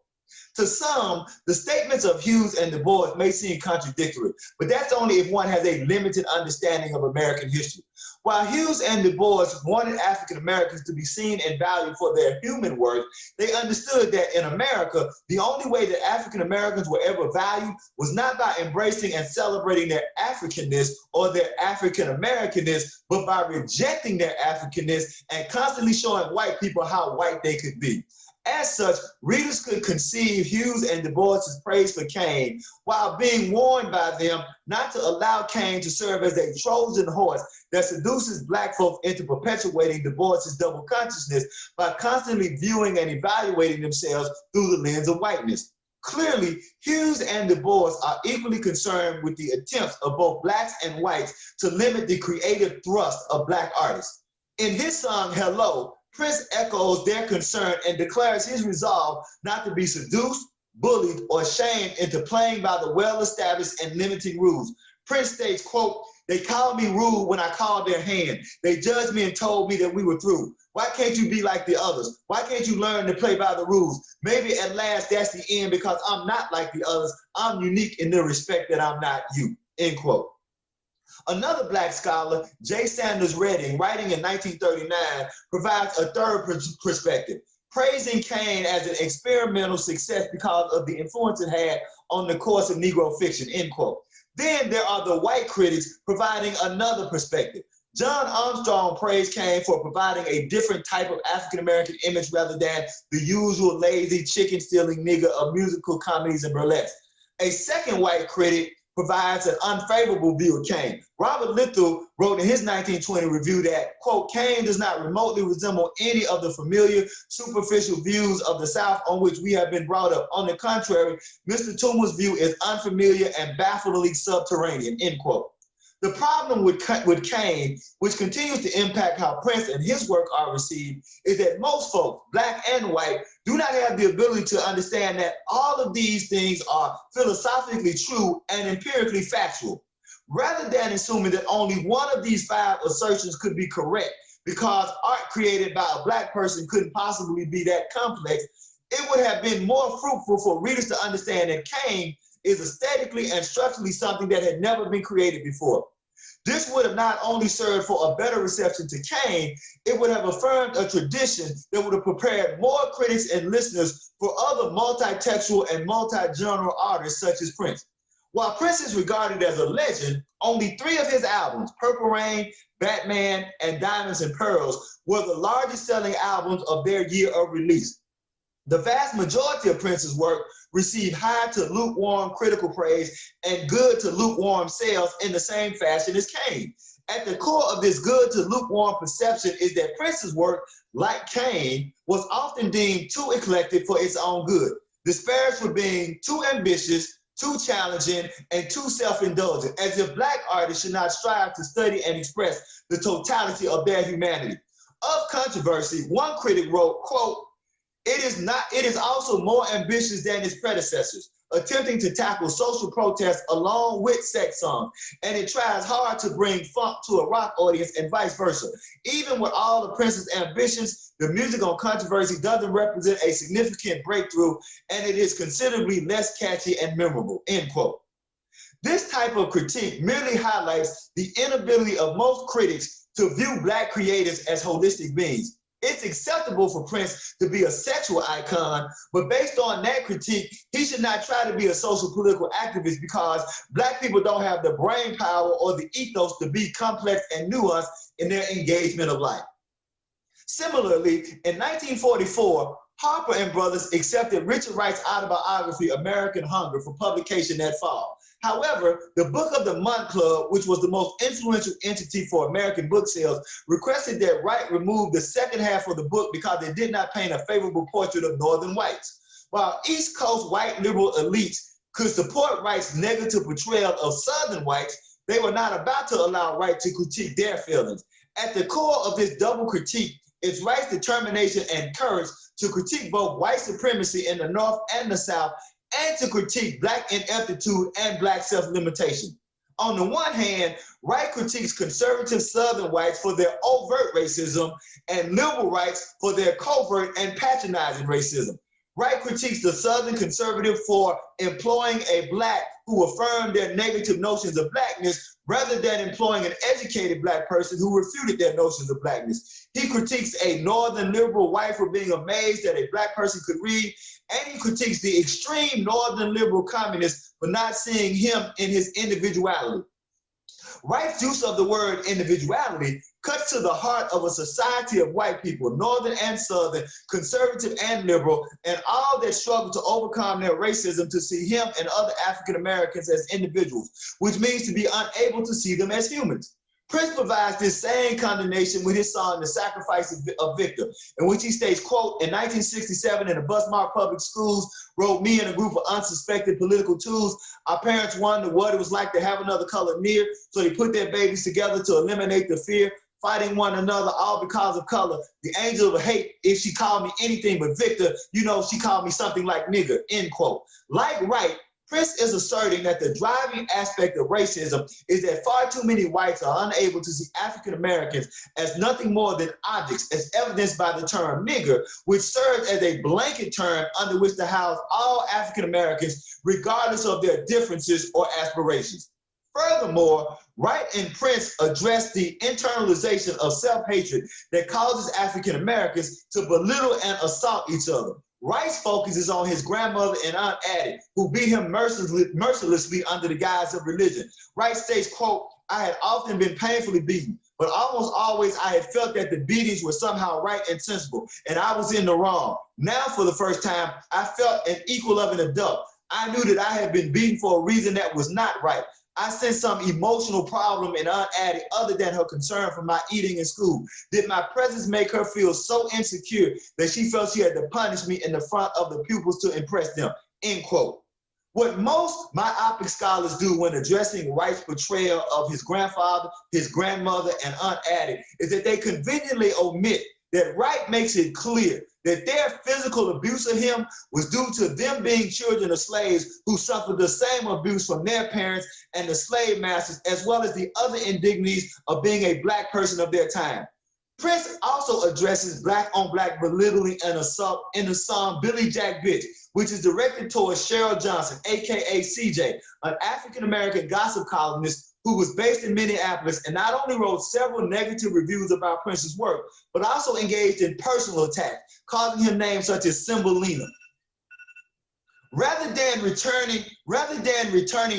To some, the statements of Hughes and Du Bois may seem contradictory, but that's only if one has a limited understanding of American history. While Hughes and Du Bois wanted African Americans to be seen and valued for their human worth, they understood that in America, the only way that African Americans were ever valued was not by embracing and celebrating their Africanness or their African Americanness, but by rejecting their Africanness and constantly showing white people how white they could be. As such, readers could conceive Hughes and Du Bois's praise for Cain while being warned by them not to allow Cain to serve as a Trojan horse that seduces Black folk into perpetuating Du Bois's double consciousness by constantly viewing and evaluating themselves through the lens of whiteness. Clearly, Hughes and Du Bois are equally concerned with the attempts of both Blacks and whites to limit the creative thrust of Black artists. In his song, Hello, Prince echoes their concern and declares his resolve not to be seduced, bullied, or shamed into playing by the well-established and limiting rules. Prince states, quote, "They called me rude when I called their hand. They judged me and told me that we were through. Why can't you be like the others? Why can't you learn to play by the rules? Maybe at last that's the end because I'm not like the others. I'm unique in the respect that I'm not you," end quote. Another Black scholar, J. Sanders Redding, writing in 1939, provides a third perspective, praising Cain as an experimental success because of the influence it had on the course of Negro fiction, end quote. Then there are the white critics providing another perspective. John Armstrong praised Cain for providing a different type of African-American image rather than the usual lazy, chicken-stealing nigger of musical comedies and burlesque. A second white critic provides an unfavorable view of Cain. Robert Little wrote in his 1920 review that, quote, "Cain does not remotely resemble any of the familiar, superficial views of the South on which we have been brought up. On the contrary, Mr. Toomer's view is unfamiliar and bafflingly subterranean," end quote. The problem with Cain, which continues to impact how Prince and his work are received, is that most folks, Black and white, do not have the ability to understand that all of these things are philosophically true and empirically factual. Rather than assuming that only one of these 5 assertions could be correct because art created by a Black person couldn't possibly be that complex, it would have been more fruitful for readers to understand that Cain is aesthetically and structurally something that had never been created before. This would have not only served for a better reception to Cain, it would have affirmed a tradition that would have prepared more critics and listeners for other multi-textual and multi-genre artists such as Prince. While Prince is regarded as a legend, only 3 of his albums, Purple Rain, Batman, and Diamonds and Pearls, were the largest selling albums of their year of release. The vast majority of Prince's work received high to lukewarm critical praise and good to lukewarm sales in the same fashion as Cain. At the core of this good to lukewarm perception is that Prince's work, like Cain, was often deemed too eclectic for its own good, disparaged for being too ambitious, too challenging, and too self-indulgent, as if Black artists should not strive to study and express the totality of their humanity. Of Controversy, one critic wrote, quote, It is also more ambitious than its predecessors, attempting to tackle social protests along with sex songs, and it tries hard to bring funk to a rock audience and vice versa. Even with all of Prince's ambitions, the music on Controversy doesn't represent a significant breakthrough, and it is considerably less catchy and memorable," end quote. This type of critique merely highlights the inability of most critics to view Black creators as holistic beings. It's acceptable for Prince to be a sexual icon, but based on that critique, he should not try to be a social political activist because Black people don't have the brain power or the ethos to be complex and nuanced in their engagement of life. Similarly, in 1944, Harper and Brothers accepted Richard Wright's autobiography, American Hunger, for publication that fall. However, the Book of the Month Club, which was the most influential entity for American book sales, requested that Wright remove the second half of the book because it did not paint a favorable portrait of Northern whites. While East Coast white liberal elites could support Wright's negative portrayal of Southern whites, they were not about to allow Wright to critique their feelings. At the core of this double critique is Wright's determination and courage to critique both white supremacy in the North and the South, and to critique Black ineptitude and Black self-limitation. On the one hand, Wright critiques conservative Southern whites for their overt racism and liberal whites for their covert and patronizing racism. Wright critiques the Southern conservative for employing a Black who affirmed their negative notions of Blackness rather than employing an educated Black person who refuted their notions of Blackness. He critiques a Northern liberal white for being amazed that a Black person could read, and he critiques the extreme Northern liberal communist for not seeing him in his individuality. Wright's use of the word individuality cuts to the heart of a society of white people, Northern and Southern, conservative and liberal, and all that struggle to overcome their racism to see him and other African Americans as individuals, which means to be unable to see them as humans. Prince provides this same condemnation with his song, The Sacrifice of Victor, in which he states, quote, in 1967 in the Busmark Public Schools, wrote me and a group of unsuspected political tools. Our parents wondered what it was like to have another color near, so they put their babies together to eliminate the fear, fighting one another all because of color. The angel of hate, if she called me anything but Victor, you know she called me something like nigger, end quote. Like Wright, Prince is asserting that the driving aspect of racism is that far too many whites are unable to see African Americans as nothing more than objects, as evidenced by the term nigger, which serves as a blanket term under which to house all African Americans, regardless of their differences or aspirations. Furthermore, Wright and Prince address the internalization of self-hatred that causes African Americans to belittle and assault each other. Wright's focus is on his grandmother and Aunt Addie, who beat him mercilessly under the guise of religion. Wright states, quote, I had often been painfully beaten, but almost always I had felt that the beatings were somehow right and sensible, and I was in the wrong. Now, for the first time, I felt an equal of an adult. I knew that I had been beaten for a reason that was not right. I sensed some emotional problem in Aunt Addie other than her concern for my eating in school. Did my presence make her feel so insecure that she felt she had to punish me in the front of the pupils to impress them, end quote. What most myopic scholars do when addressing Wright's portrayal of his grandfather, his grandmother, and Aunt Addie is that they conveniently omit that Wright makes it clear that their physical abuse of him was due to them being children of slaves who suffered the same abuse from their parents and the slave masters, as well as the other indignities of being a black person of their time. Prince also addresses black on black belittling and assault in the song Billy Jack Bitch, which is directed towards Cheryl Johnson, AKA CJ, an African-American gossip columnist who was based in Minneapolis and not only wrote several negative reviews about Prince's work, but also engaged in personal attacks, causing him names such as Cymbalina. Rather than returning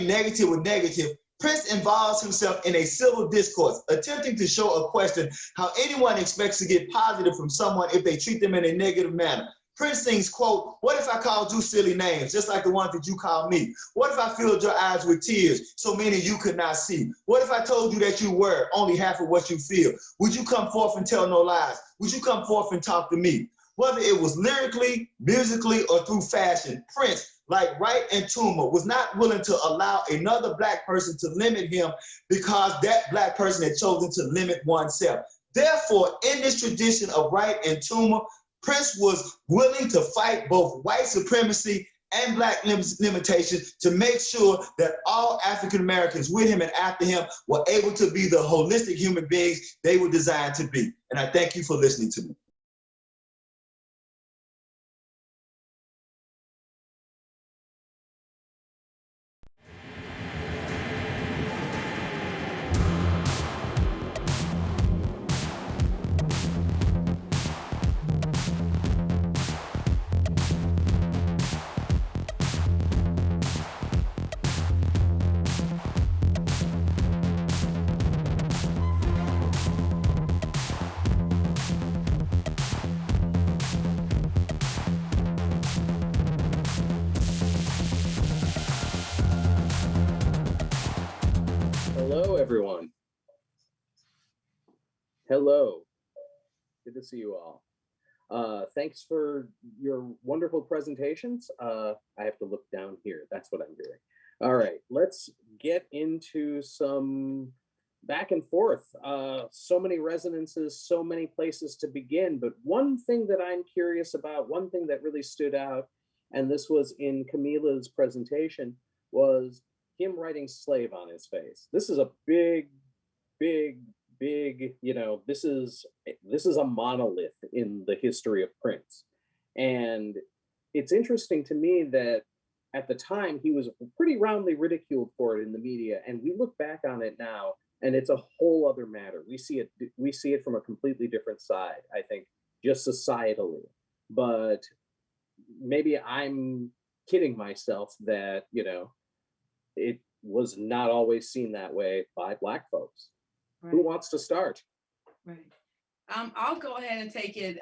negative with negative, Prince involves himself in a civil discourse, attempting to show a question how anyone expects to get positive from someone if they treat them in a negative manner. Prince sings, quote, what if I called you silly names, just like the ones that you called me? What if I filled your eyes with tears, so many you could not see? What if I told you that you were only half of what you feel? Would you come forth and tell no lies? Would you come forth and talk to me? Whether it was lyrically, musically, or through fashion, Prince, like Wright and Toomer, was not willing to allow another black person to limit him because that black person had chosen to limit oneself. Therefore, in this tradition of Wright and Toomer, Prince was willing to fight both white supremacy and black limitation to make sure that all African Americans with him and after him were able to be the holistic human beings they were designed to be. And I thank you for listening to me. Hello, everyone. Hello. Good to see you all. Thanks for your wonderful presentations. I have to look down here. That's what I'm doing. All right, let's get into some back and forth. So many resonances, so many places to begin. But one thing that I'm curious about, one thing that really stood out, and this was in Kamilah's presentation, was him writing slave on his face. This is a big, you know, this is a monolith in the history of Prince. And it's interesting to me that at the time he was pretty roundly ridiculed for it in the media. And we look back on it now and it's a whole other matter. We see it from a completely different side, I think, just societally. But maybe I'm kidding myself that, you know, was not always seen that way by Black folks. Right. Who wants to start? Right. I'll go ahead and take it,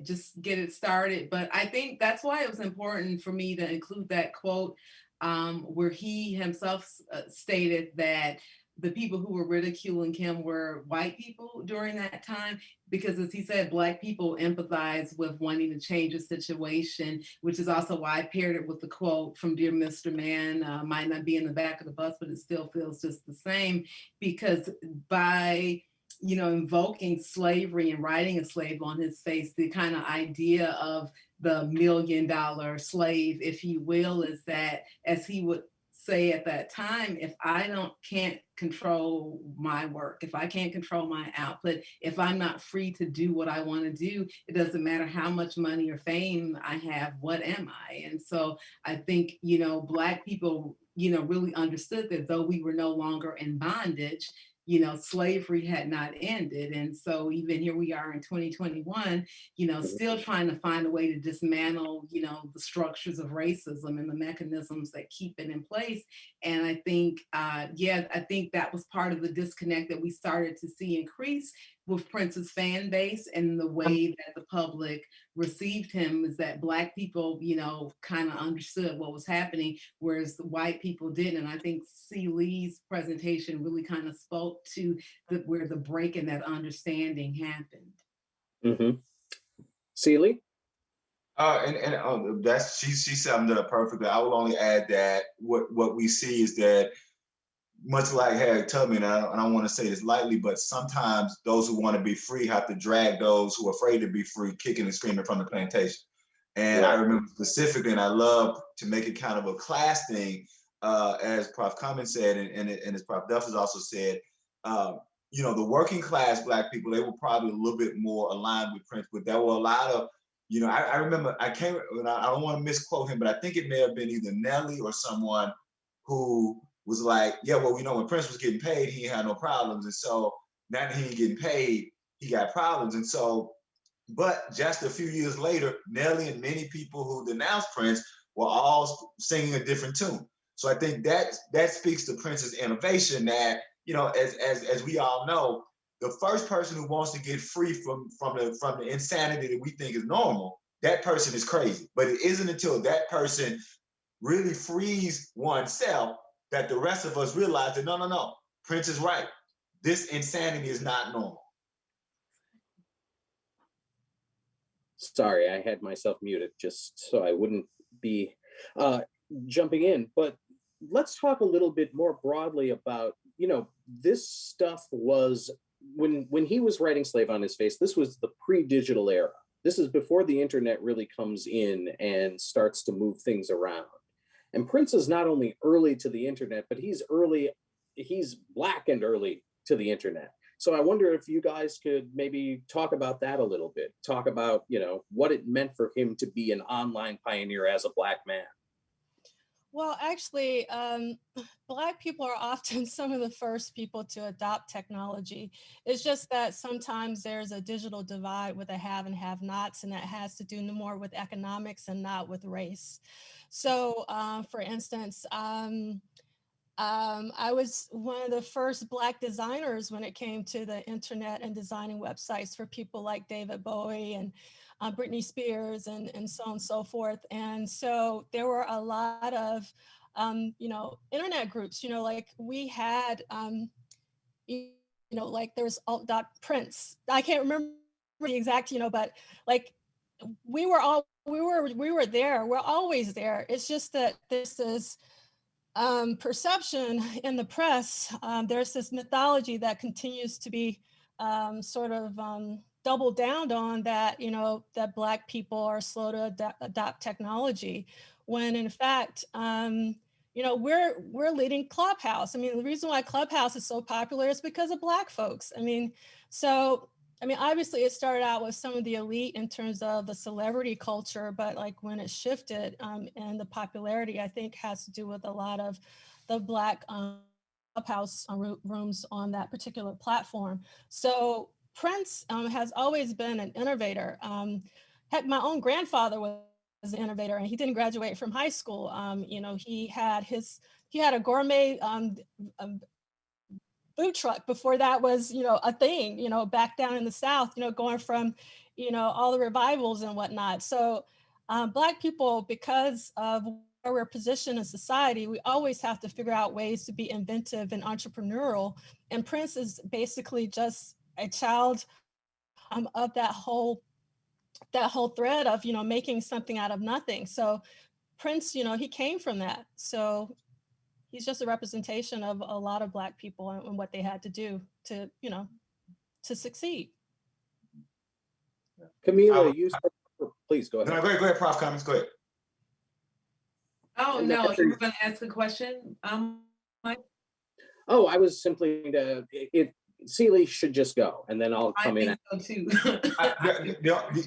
just get it started. But I think that's why it was important for me to include that quote where he himself stated that the people who were ridiculing him were white people during that time, because as he said, Black people empathize with wanting to change a situation, which is also why I paired it with the quote from Dear Mr. Man, might not be in the back of the bus, but it still feels just the same, because by invoking slavery and writing a slave on his face, the kind of idea of the $1 million slave, if you will, is that, as he would say at that time, if I can't control my work, if I can't control my output, if I'm not free to do what I want to do, it doesn't matter how much money or fame I have, what am I? And so I think, Black people, really understood that though we were no longer in bondage, slavery had not ended. And so even here we are in 2021, still trying to find a way to dismantle, the structures of racism and the mechanisms that keep it in place. And I think, I think that was part of the disconnect that we started to see increase with Prince's fan base, and the way that the public received him is that Black people, kind of understood what was happening, whereas the white people didn't. And I think Leigh's presentation really kind of spoke to where the break in that understanding happened. Mm-hmm. Leigh? That's she summed it up perfectly. I will only add that what we see is that, much like Harriet Tubman, and I don't want to say this lightly, but sometimes those who want to be free have to drag those who are afraid to be free, kicking and screaming from the plantation. And I remember specifically, and I love to make it kind of a class thing, as Prof. Cummings said, and as Prof. Duff has also said, the working class Black people, they were probably a little bit more aligned with Prince, but there were a lot of, I remember, I don't want to misquote him, but I think it may have been either Nelly or someone who was like, yeah, well, when Prince was getting paid, he had no problems. And so now that he ain't getting paid, he got problems. And so, but just a few years later, Nelly and many people who denounced Prince were all singing a different tune. So I think that speaks to Prince's innovation that, as we all know, the first person who wants to get free from the insanity that we think is normal, that person is crazy. But it isn't until that person really frees oneself that the rest of us realize that no, Prince is right. This insanity is not normal. Sorry, I had myself muted just so I wouldn't be jumping in. But let's talk a little bit more broadly about, this stuff was, when he was writing Slave on His Face, this was the pre-digital era. This is before the internet really comes in and starts to move things around. And Prince is not only early to the internet, but he's Black and early to the internet. So I wonder if you guys could maybe talk about that a little bit, talk about, what it meant for him to be an online pioneer as a Black man. Well, actually, Black people are often some of the first people to adopt technology. It's just that sometimes there's a digital divide with the have and have-nots, and that has to do more with economics and not with race. So, for instance, I was one of the first Black designers when it came to the internet and designing websites for people like David Bowie and Britney Spears and so on and so forth. And so there were a lot of, internet groups, like we had, like there's Prince. I can't remember the exact, but like we were there. We're always there. It's just that there's this perception in the press. There's this mythology that continues to be sort of doubled down on, that that Black people are slow to adopt technology, when in fact we're leading Clubhouse. I mean, the reason why Clubhouse is so popular is because of Black folks. Obviously it started out with some of the elite in terms of the celebrity culture, but like when it shifted and the popularity, I think has to do with a lot of the Black Clubhouse rooms on that particular platform. So Prince has always been an innovator. Heck, my own grandfather was an innovator, and he didn't graduate from high school. You know, he had a gourmet food truck before that was, you know, a thing, you know, back down in the South, you know, going from, you know, all the revivals and whatnot. So Black people, because of where we're positioned in society, we always have to figure out ways to be inventive and entrepreneurial. And Prince is basically just a child of that whole thread of, you know, making something out of nothing. So Prince, you know, he came from that. So he's just a representation of a lot of Black people and what they had to do to, you know, to succeed. Kamilah, you said, please go ahead. No, go ahead, Prof. Cummings, go ahead. Oh, And no, after- you were going to ask a question, Mike? Oh, I was simply Liegh should just go, and then I'll come in. I think so too.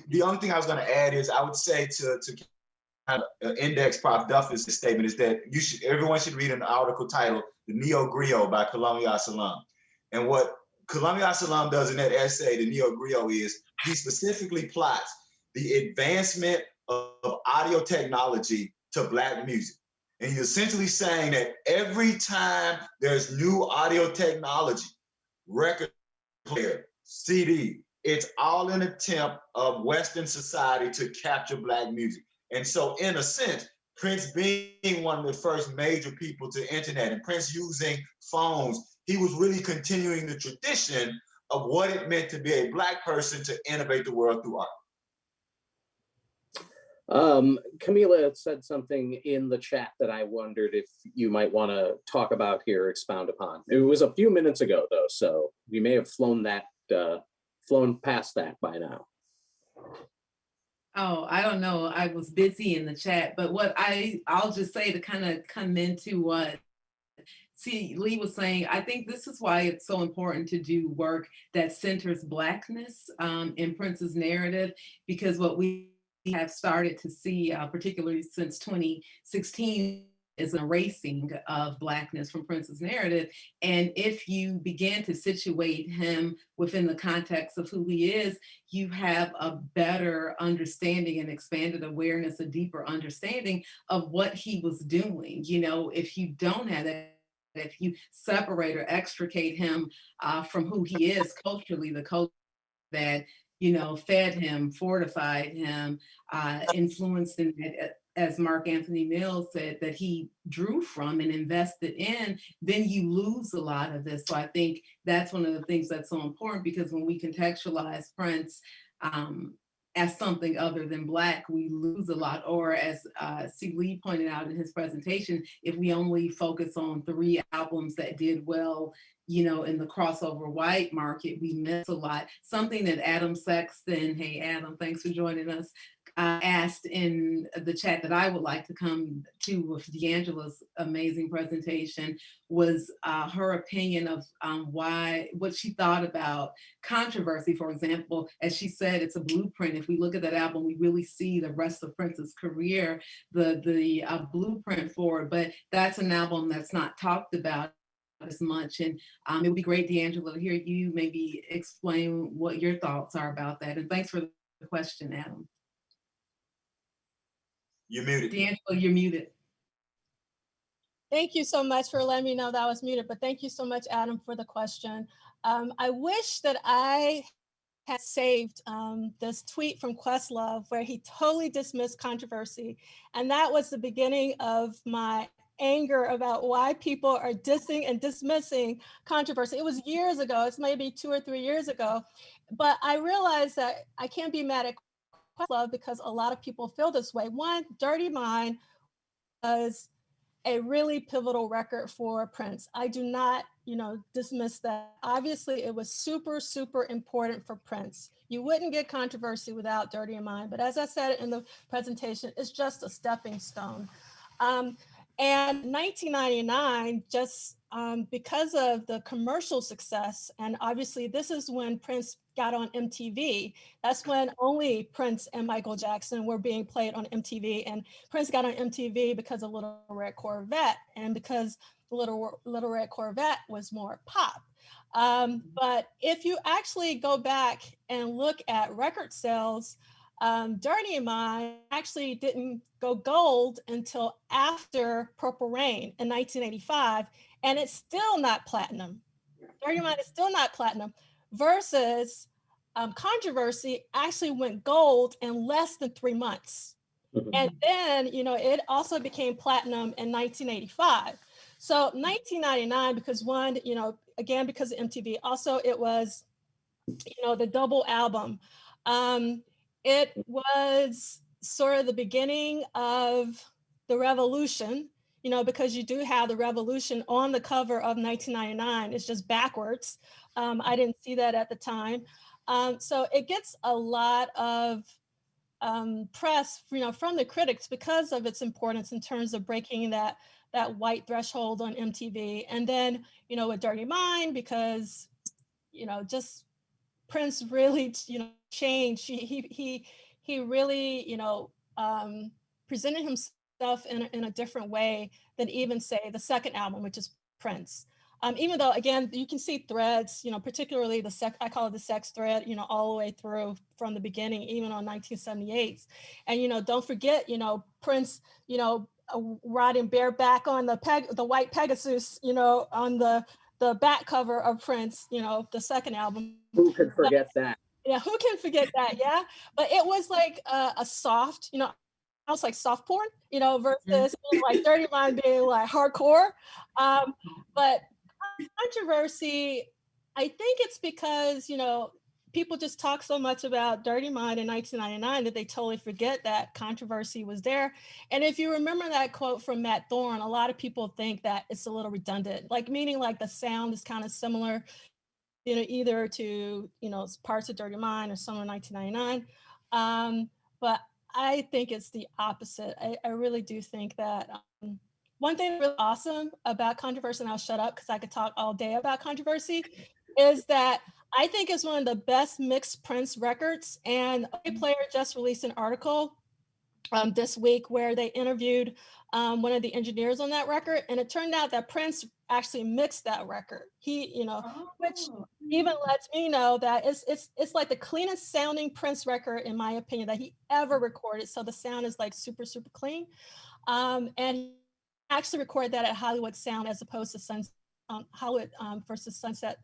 The only thing I was going to add is I would say to kind of index Prof. Duffy's statement is that everyone should read an article titled "The Neo-Griot" by Kamilah Salam. And what Kamilah Salam does in that essay, the Neo-Griot, is he specifically plots the advancement of audio technology to Black music. And he's essentially saying that every time there's new audio technology, record player, CD, it's all an attempt of Western society to capture Black music. And so in a sense, Prince being one of the first major people to internet and Prince using phones, he was really continuing the tradition of what it meant to be a Black person to innovate the world through art. Kamilah said something in the chat that I wondered if you might want to talk about here, expound upon. It was a few minutes ago, though, so you may have flown past that by now. Oh, I don't know. I was busy in the chat, but I'll just say to kind of come into what Liegh was saying, I think this is why it's so important to do work that centers Blackness in Prince's narrative, because what we have started to see, particularly since 2016, is an erasing of Blackness from Prince's narrative. And if you begin to situate him within the context of who he is, you have a better understanding and expanded awareness, a deeper understanding of what he was doing. You know, if you don't have that, if you separate or extricate him from who he is culturally, the culture that, you know, fed him, fortified him, influenced him, as Mark Anthony Mills said, that he drew from and invested in, then you lose a lot of this. So I think that's one of the things that's so important, because when we contextualize Prince as something other than Black, we lose a lot. Or as Liegh pointed out in his presentation, if we only focus on 3 albums that did well, you know, in the crossover white market, we miss a lot. Something that Adam Sexton, hey Adam, thanks for joining us, asked in the chat that I would like to come to with D'Angela's amazing presentation was her opinion of what she thought about controversy. For example, as she said, it's a blueprint. If we look at that album, we really see the rest of Prince's career, the blueprint for it. But that's an album that's not talked about as much. And it would be great, D'Angela, to hear you maybe explain what your thoughts are about that. And thanks for the question, Adam. You're muted. D'Angelo, you're muted. Thank you so much for letting me know that I was muted, but thank you so much, Adam, for the question. I wish that I had saved this tweet from Questlove where he totally dismissed controversy. And that was the beginning of my anger about why people are dissing and dismissing controversy. It was years ago, it's maybe 2 or 3 years ago, but I realized that I can't be mad at Questlove because a lot of people feel this way. One, Dirty Mind was a really pivotal record for Prince. I do not, you know, dismiss that. Obviously, it was super, super important for Prince. You wouldn't get controversy without Dirty Mind, but as I said in the presentation, it's just a stepping stone. And 1999, just because of the commercial success, and obviously this is when Prince got on MTV. That's when only Prince and Michael Jackson were being played on MTV. And Prince got on MTV because of Little Red Corvette and because Little Red Corvette was more pop. But if you actually go back and look at record sales, Dirty Mind actually didn't go gold until after Purple Rain in 1985, and it's still not platinum. Dirty Mind is still not platinum, versus Controversy actually went gold in less than 3 months. And then, it also became platinum in 1985. So 1999, because one, again, because of MTV, also it was, the double album. It was sort of the beginning of the revolution, because you do have the revolution on the cover of 1999. It's just backwards. I didn't see that at the time. So it gets a lot of press, from the critics because of its importance in terms of breaking that white threshold on MTV. And then, with Dirty Mind, because, just Prince really, changed. He really, presented himself in a different way than even say the second album, which is Prince. Even though, again, you can see threads, particularly I call it the sex thread, all the way through from the beginning, even on 1978. And, don't forget, Prince, riding bareback on the white Pegasus, on the back cover of Prince, the second album. Who could forget that? Yeah, who can forget that? Yeah, but it was like a soft, almost like soft porn, versus like Dirty Mind being like hardcore. But Controversy, I think it's because, people just talk so much about Dirty Mind in 1999 that they totally forget that Controversy was there. And if you remember that quote from Matt Thorne, a lot of people think that it's a little redundant, like meaning like the sound is kind of similar, either to, parts of Dirty Mind or some of 1999. But I think it's the opposite. I really do think that one thing really awesome about Controversy, and I'll shut up because I could talk all day about Controversy, is that I think it's one of the best mixed Prince records. And OK Player just released an article this week where they interviewed one of the engineers on that record, and it turned out that Prince actually mixed that record. He, which even lets me know that it's like the cleanest sounding Prince record, in my opinion, that he ever recorded. So the sound is like super, super clean. And he actually recorded that at Hollywood Sound as opposed to Hollywood versus Sunset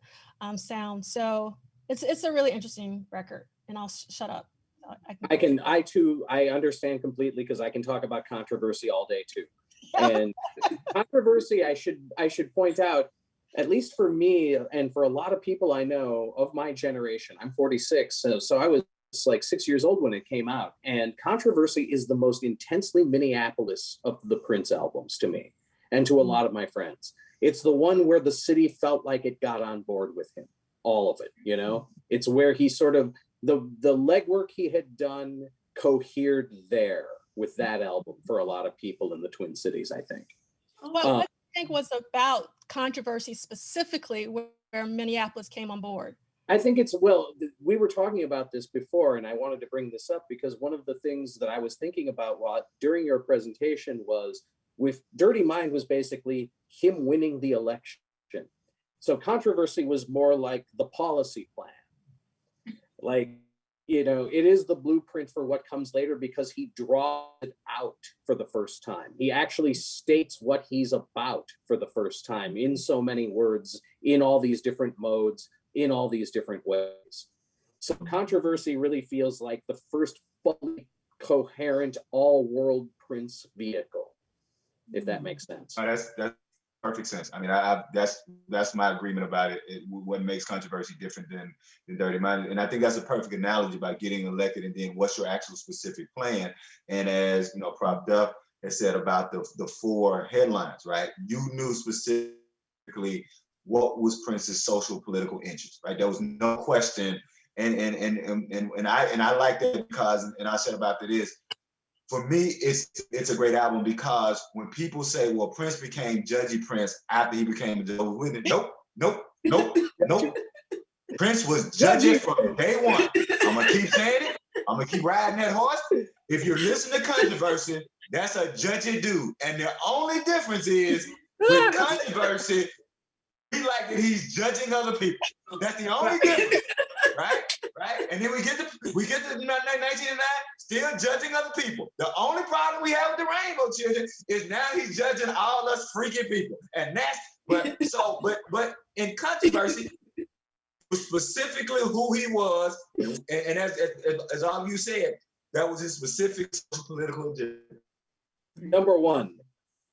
Sound. So it's a really interesting record. And I'll shut up. I understand completely, because I can talk about Controversy all day too. And Controversy, I should point out, at least for me and for a lot of people I know of my generation, I'm 46, so I was like 6 years old when it came out. And Controversy is the most intensely Minneapolis of the Prince albums to me, and to a lot of my friends. It's the one where the city felt like it got on board with him, all of it, It's where he sort of, the legwork he had done cohered there with that album for a lot of people in the Twin Cities, I think. What do you think was about Controversy specifically where Minneapolis came on board? I think we were talking about this before, and I wanted to bring this up because one of the things that I was thinking about during your presentation was, with Dirty Mind was basically him winning the election. So Controversy was more like the policy plan. Like, it is the blueprint for what comes later, because he draws it out for the first time. He actually states what he's about for the first time in so many words, in all these different modes, in all these different ways. So Controversy really feels like the first fully coherent, all-world Prince vehicle, if that makes sense. Oh, that's perfect sense. I mean, that's my agreement about it. What makes Controversy different than Dirty Mind, and I think that's a perfect analogy about getting elected and then what's your actual specific plan. And as Prof. Duff has said about the 4 headlines, right? You knew specifically what was Prince's social political interest, right? There was no question, and I like that because, and I said about that is, for me, it's a great album because when people say, well, Prince became Judgy Prince after he became a Jehovah's Witness, nope. Prince was judgy from day one. I'm gonna keep saying it. I'm gonna keep riding that horse. If you're listening to Controversy, that's a judgy dude. And the only difference is with Controversy, like that he's judging other people. That's the only difference, right? Right? And then we get to 1999, still judging other people. The only problem we have with the Rainbow Children is now he's judging all us freaking people. And that's, but in Controversy, specifically who he was, and as all of you said, that was his specific political agenda. Number one,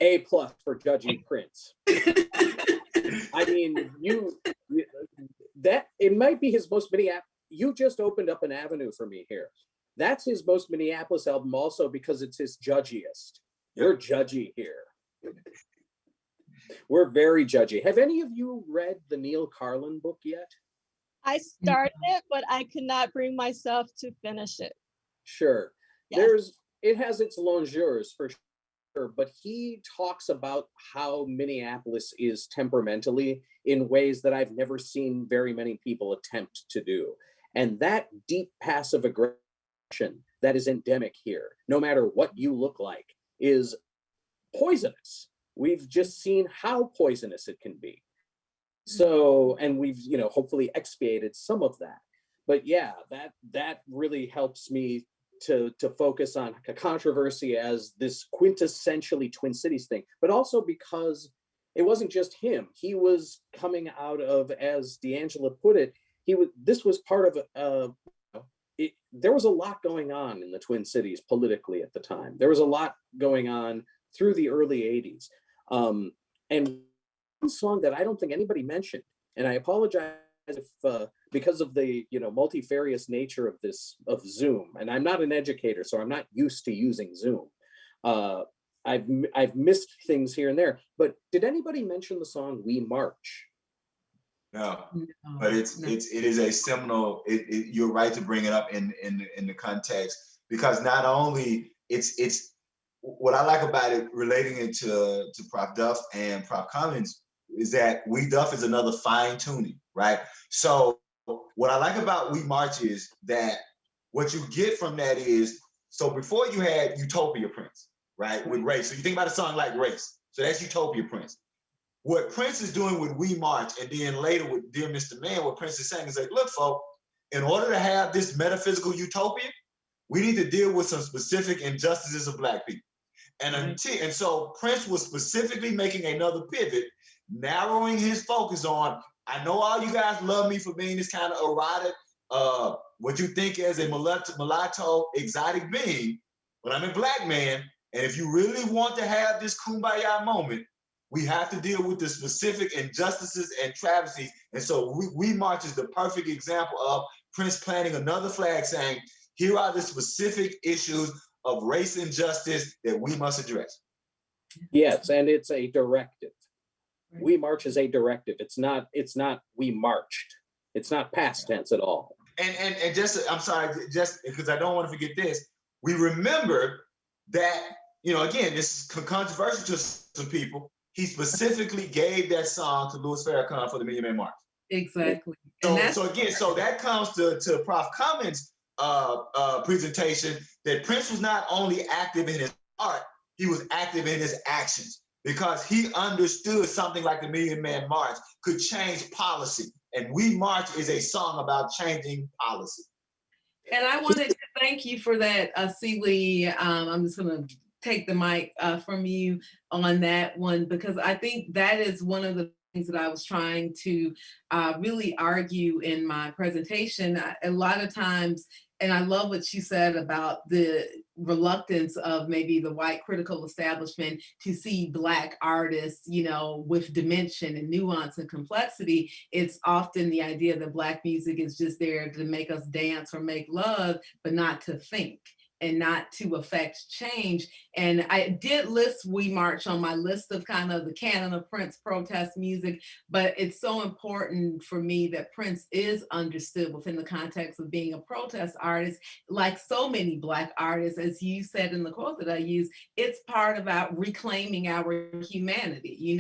A+ for judging Prince. I mean, that it might be his most Minneapolis. You just opened up an avenue for me here. That's his most Minneapolis album, also because it's his judgiest. We're judgy here. We're very judgy. Have any of you read the Neil Carlin book yet? I started it, but I could not bring myself to finish it. Sure. Yes. It has its longeurs for sure, but he talks about how Minneapolis is temperamentally in ways that I've never seen very many people attempt to do. And that deep passive aggression that is endemic here, no matter what you look like, is poisonous. We've just seen how poisonous it can be. So, and we've, hopefully expiated some of that. But yeah, that really helps me to focus on Controversy as this quintessentially Twin Cities thing, but also because it wasn't just him. He was coming out of, as D'Angela put it, this was part of there was a lot going on in the Twin Cities politically at the time. There was a lot going on through the early 80s. And one song that I don't think anybody mentioned, and I apologize if because of the multifarious nature of Zoom, and I'm not an educator, so I'm not used to using Zoom. I've missed things here and there, but did anybody mention the song "We March"? No, but it is a seminal. You're right to bring it up in the context, because not only it's what I like about it, relating it to Prof. Duff and Prof. Cummings, is that We Duff is another fine tuning, right? So what I like about We March is that what you get from that is, so before you had Utopia Prince, right, with Race. So you think about a song like Race. So that's Utopia Prince. What Prince is doing with We March, and then later with Dear Mr. Man, what Prince is saying is like, look, folks, in order to have this metaphysical utopia, we need to deal with some specific injustices of Black people. And so Prince was specifically making another pivot, narrowing his focus on, I know all you guys love me for being this kind of erotic, what you think as a mulatto exotic being, but I'm a Black man, and if you really want to have this kumbaya moment, we have to deal with the specific injustices and travesties. And so We March is the perfect example of Prince planting another flag saying, here are the specific issues of race injustice that we must address. Yes, and it's a directive. We March is a directive. It's not we marched. It's not past tense at all. And just, I'm sorry, just because I don't want to forget this, we remember that, again, this is controversial to some people. He specifically gave that song to Louis Farrakhan for the Million Man March. Exactly. So that comes to Prof. Cummings' presentation, that Prince was not only active in his art, he was active in his actions, because he understood something like the Million Man March could change policy. And We March is a song about changing policy. And I wanted to thank you for that, Liegh. I'm just going to take the mic from you on that one, because I think that is one of the things that I was trying to really argue in my presentation. A lot of times, and I love what you said about the reluctance of maybe the white critical establishment to see Black artists, with dimension and nuance and complexity. It's often the idea that Black music is just there to make us dance or make love, but not to think and not to affect change. And I did list We March on my list of kind of the canon of Prince protest music, but it's so important for me that Prince is understood within the context of being a protest artist. Like so many Black artists, as you said in the quote that I used, it's part about reclaiming our humanity.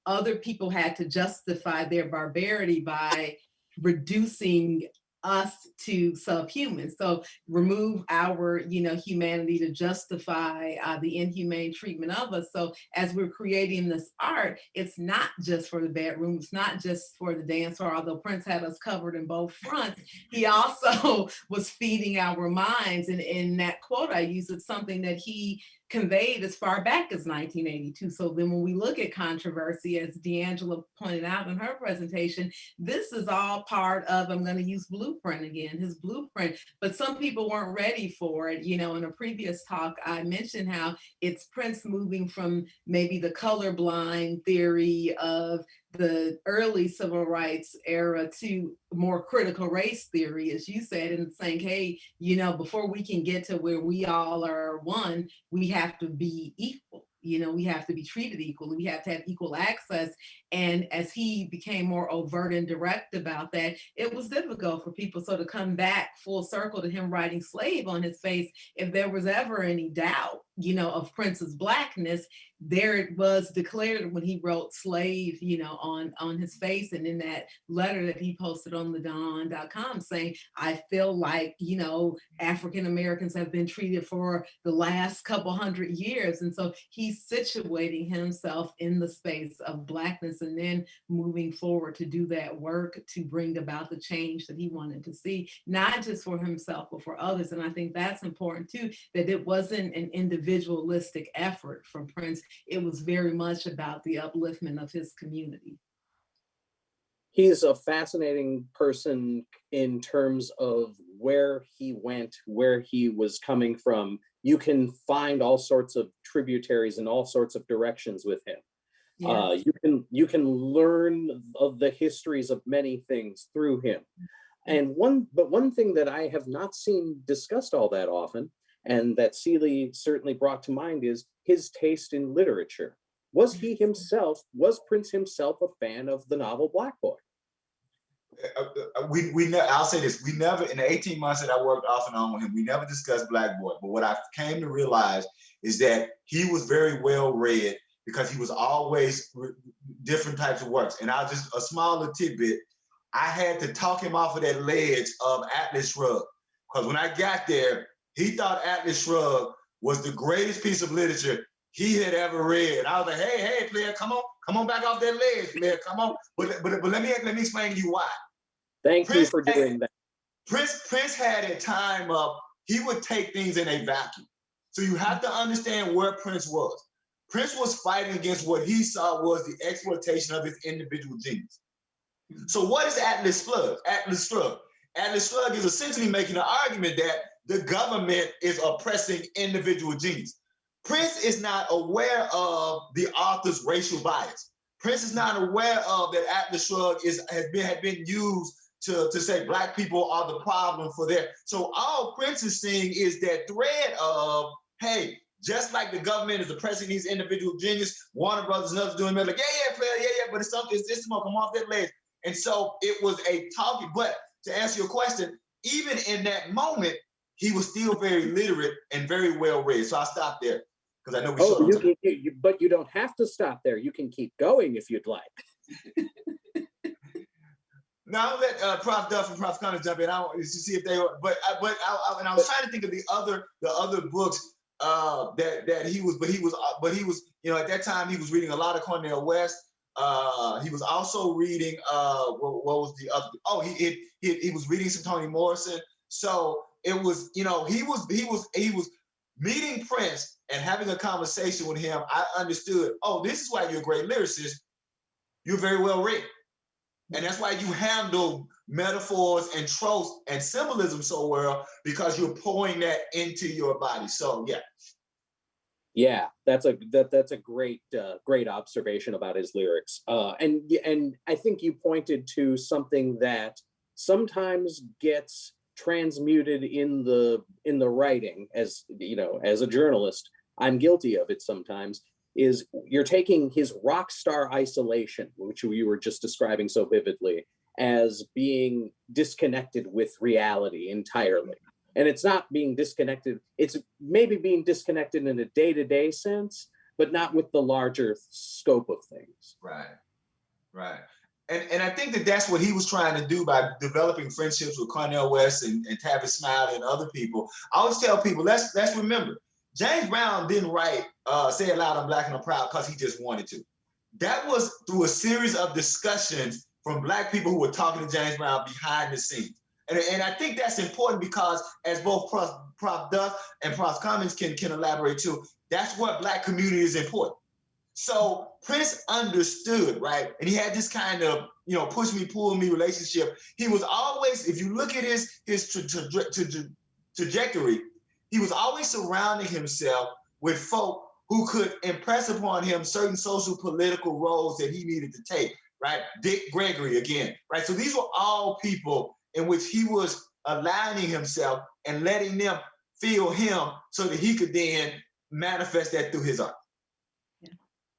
Other people had to justify their barbarity by reducing us to subhuman. So remove our, humanity to justify the inhumane treatment of us. So as we're creating this art, it's not just for the bedroom, it's not just for the dance floor, although Prince had us covered in both fronts. He also was feeding our minds. And in that quote I use, it's something that he conveyed as far back as 1982. So then when we look at controversy, as D'Angela pointed out in her presentation, this is all part of, I'm going to use blueprint again, his blueprint, but some people weren't ready for it. In a previous talk, I mentioned how it's Prince moving from maybe the colorblind theory of the early civil rights era to more critical race theory, as you said, and saying, hey, before we can get to where we all are one, we have to be equal. We have to be treated equally. We have to have equal access. And as he became more overt and direct about that, it was difficult for people. So to come back full circle to him writing slave on his face, if there was ever any doubt, of Prince's Blackness, there it was declared when he wrote slave, on his face. And in that letter that he posted on thedon.com saying, I feel like, African Americans have been treated for the last couple hundred years. And so he's situating himself in the space of Blackness and then moving forward to do that work to bring about the change that he wanted to see, not just for himself, but for others. And I think that's important too, that it wasn't an individualistic effort from Prince. It was very much about the upliftment of his community. He's a fascinating person in terms of where he went, where he was coming from. You can find all sorts of tributaries in all sorts of directions with him. Yes. You can learn of the histories of many things through him. And one thing that I have not seen discussed all that often, and that Seeley certainly brought to mind, is his taste in literature. Was Prince himself a fan of the novel Black Boy? I'll say this, we never, in the 18 months that I worked off and on with him, we never discussed Black Boy. But what I came to realize is that he was very well read because he was always different types of works. And I'll just, a smaller tidbit, I had to talk him off of that ledge of Atlas Shrugged. Because when I got there, he thought Atlas Shrugged was the greatest piece of literature he had ever read. I was like, hey, player, come on back off that ledge, player, come on. But let me explain to you why. Thank you for doing that. Prince had a time of, he would take things in a vacuum. So you have to understand where Prince was. Prince was fighting against what he saw was the exploitation of his individual genius. So what is Atlas Shrugged? Atlas Shrugged is essentially making an argument that the government is oppressing individual genius. Prince is not aware of the author's racial bias. Prince is not aware of that Atlas Shrugged had been used to say Black people are the problem for their. So all Prince is seeing is that thread of, hey, just like the government is oppressing these individual genius, Warner Brothers and others doing it, like, yeah, player, yeah, but it's something, it's come off that ledge. And so it was a talking, but to answer your question, even in that moment, he was still very literate and very well read. So I stopped there because I know we but you don't have to stop there. You can keep going if you'd like. Now I'll let Prof. Duff and Prof. Connors jump in. I want to see if they were, but I was trying to think of the other books that he was, at that time he was reading a lot of Cornel West. He was also reading what was the other? Oh, he was reading some Toni Morrison. So it was, he was meeting Prince and having a conversation with him. I understood, oh, this is why you're a great lyricist. You're very well read. And that's why you handle metaphors and tropes and symbolism so well, because you're pouring that into your body. So yeah. Yeah, that's a great observation about his lyrics. And I think you pointed to something that sometimes gets transmuted in the writing, as as a journalist, I'm guilty of it sometimes, is you're taking his rock star isolation, which you were just describing so vividly, as being disconnected with reality entirely. And it's not being disconnected, it's maybe being disconnected in a day-to-day sense, but not with the larger scope of things. Right. And I think that that's what he was trying to do by developing friendships with Cornel West and Tavis Smiley and other people. I always tell people, let's remember, James Brown didn't write Say It Loud, I'm Black and I'm Proud because he just wanted to. That was through a series of discussions from Black people who were talking to James Brown behind the scenes. And I think that's important because, as both Prof. Duff and Prof. Cummings can elaborate too, that's what Black community is important. So Prince understood, right? And he had this kind of, push me, pull me relationship. He was always, if you look at his trajectory, he was always surrounding himself with folk who could impress upon him certain social political roles that he needed to take, right? Dick Gregory again, right? So these were all people in which he was aligning himself and letting them feel him so that he could then manifest that through his art.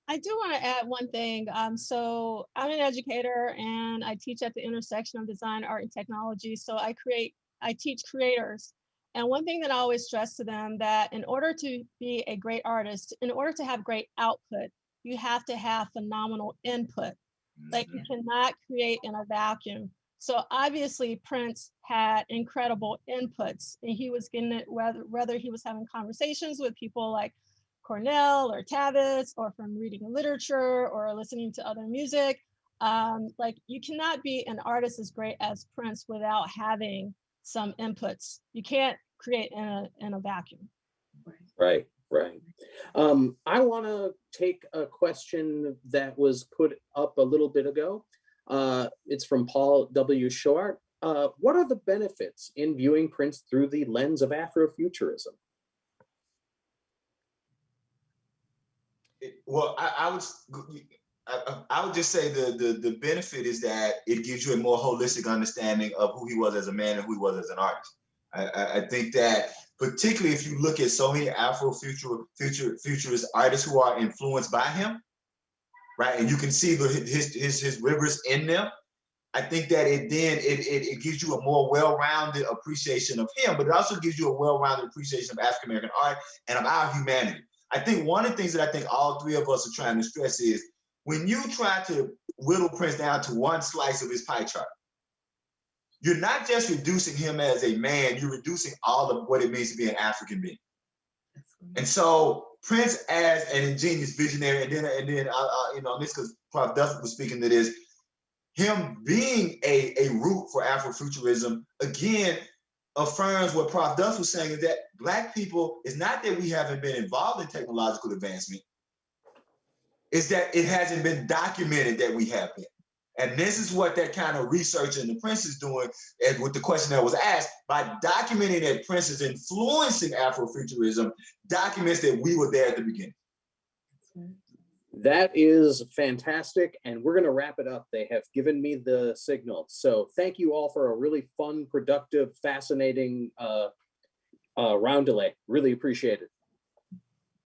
I do want to add one thing. So I'm an educator and I teach at the intersection of design, art, and technology. So I teach creators. And one thing that I always stress to them, that in order to be a great artist, in order to have great output, you have to have phenomenal input. Like you cannot create in a vacuum. So obviously Prince had incredible inputs and he was getting it whether he was having conversations with people like Cornell or Tavis, or from reading literature or listening to other music. Like you cannot be an artist as great as Prince without having some inputs. You can't create in a vacuum. Right. I want to take a question that was put up a little bit ago. It's from Paul W. Short. What are the benefits in viewing Prince through the lens of Afrofuturism? Well, I would just say the benefit is that it gives you a more holistic understanding of who he was as a man and who he was as an artist. I think that particularly if you look at so many Afrofuturist artists who are influenced by him, right, and you can see his rivers in them. I think that it gives you a more well-rounded appreciation of him, but it also gives you a well-rounded appreciation of African American art and of our humanity. I think one of the things that I think all three of us are trying to stress is when you try to whittle Prince down to one slice of his pie chart, you're not just reducing him as a man, you're reducing all of what it means to be an African being. And so Prince as an ingenious visionary, and then this because Prof. Duff was speaking to this, him being a root for Afrofuturism, again, affirms what Prof. Duff was saying, is that Black people, is not that we haven't been involved in technological advancement, is that it hasn't been documented that we have been. And this is what that kind of research in the Prince is doing, and with the question that was asked, by documenting that Prince is influencing Afrofuturism, documents that we were there at the beginning. That is fantastic, and we're going to wrap it up. They have given me the signal. So thank you all for a really fun, productive, fascinating round delay. Really appreciate it.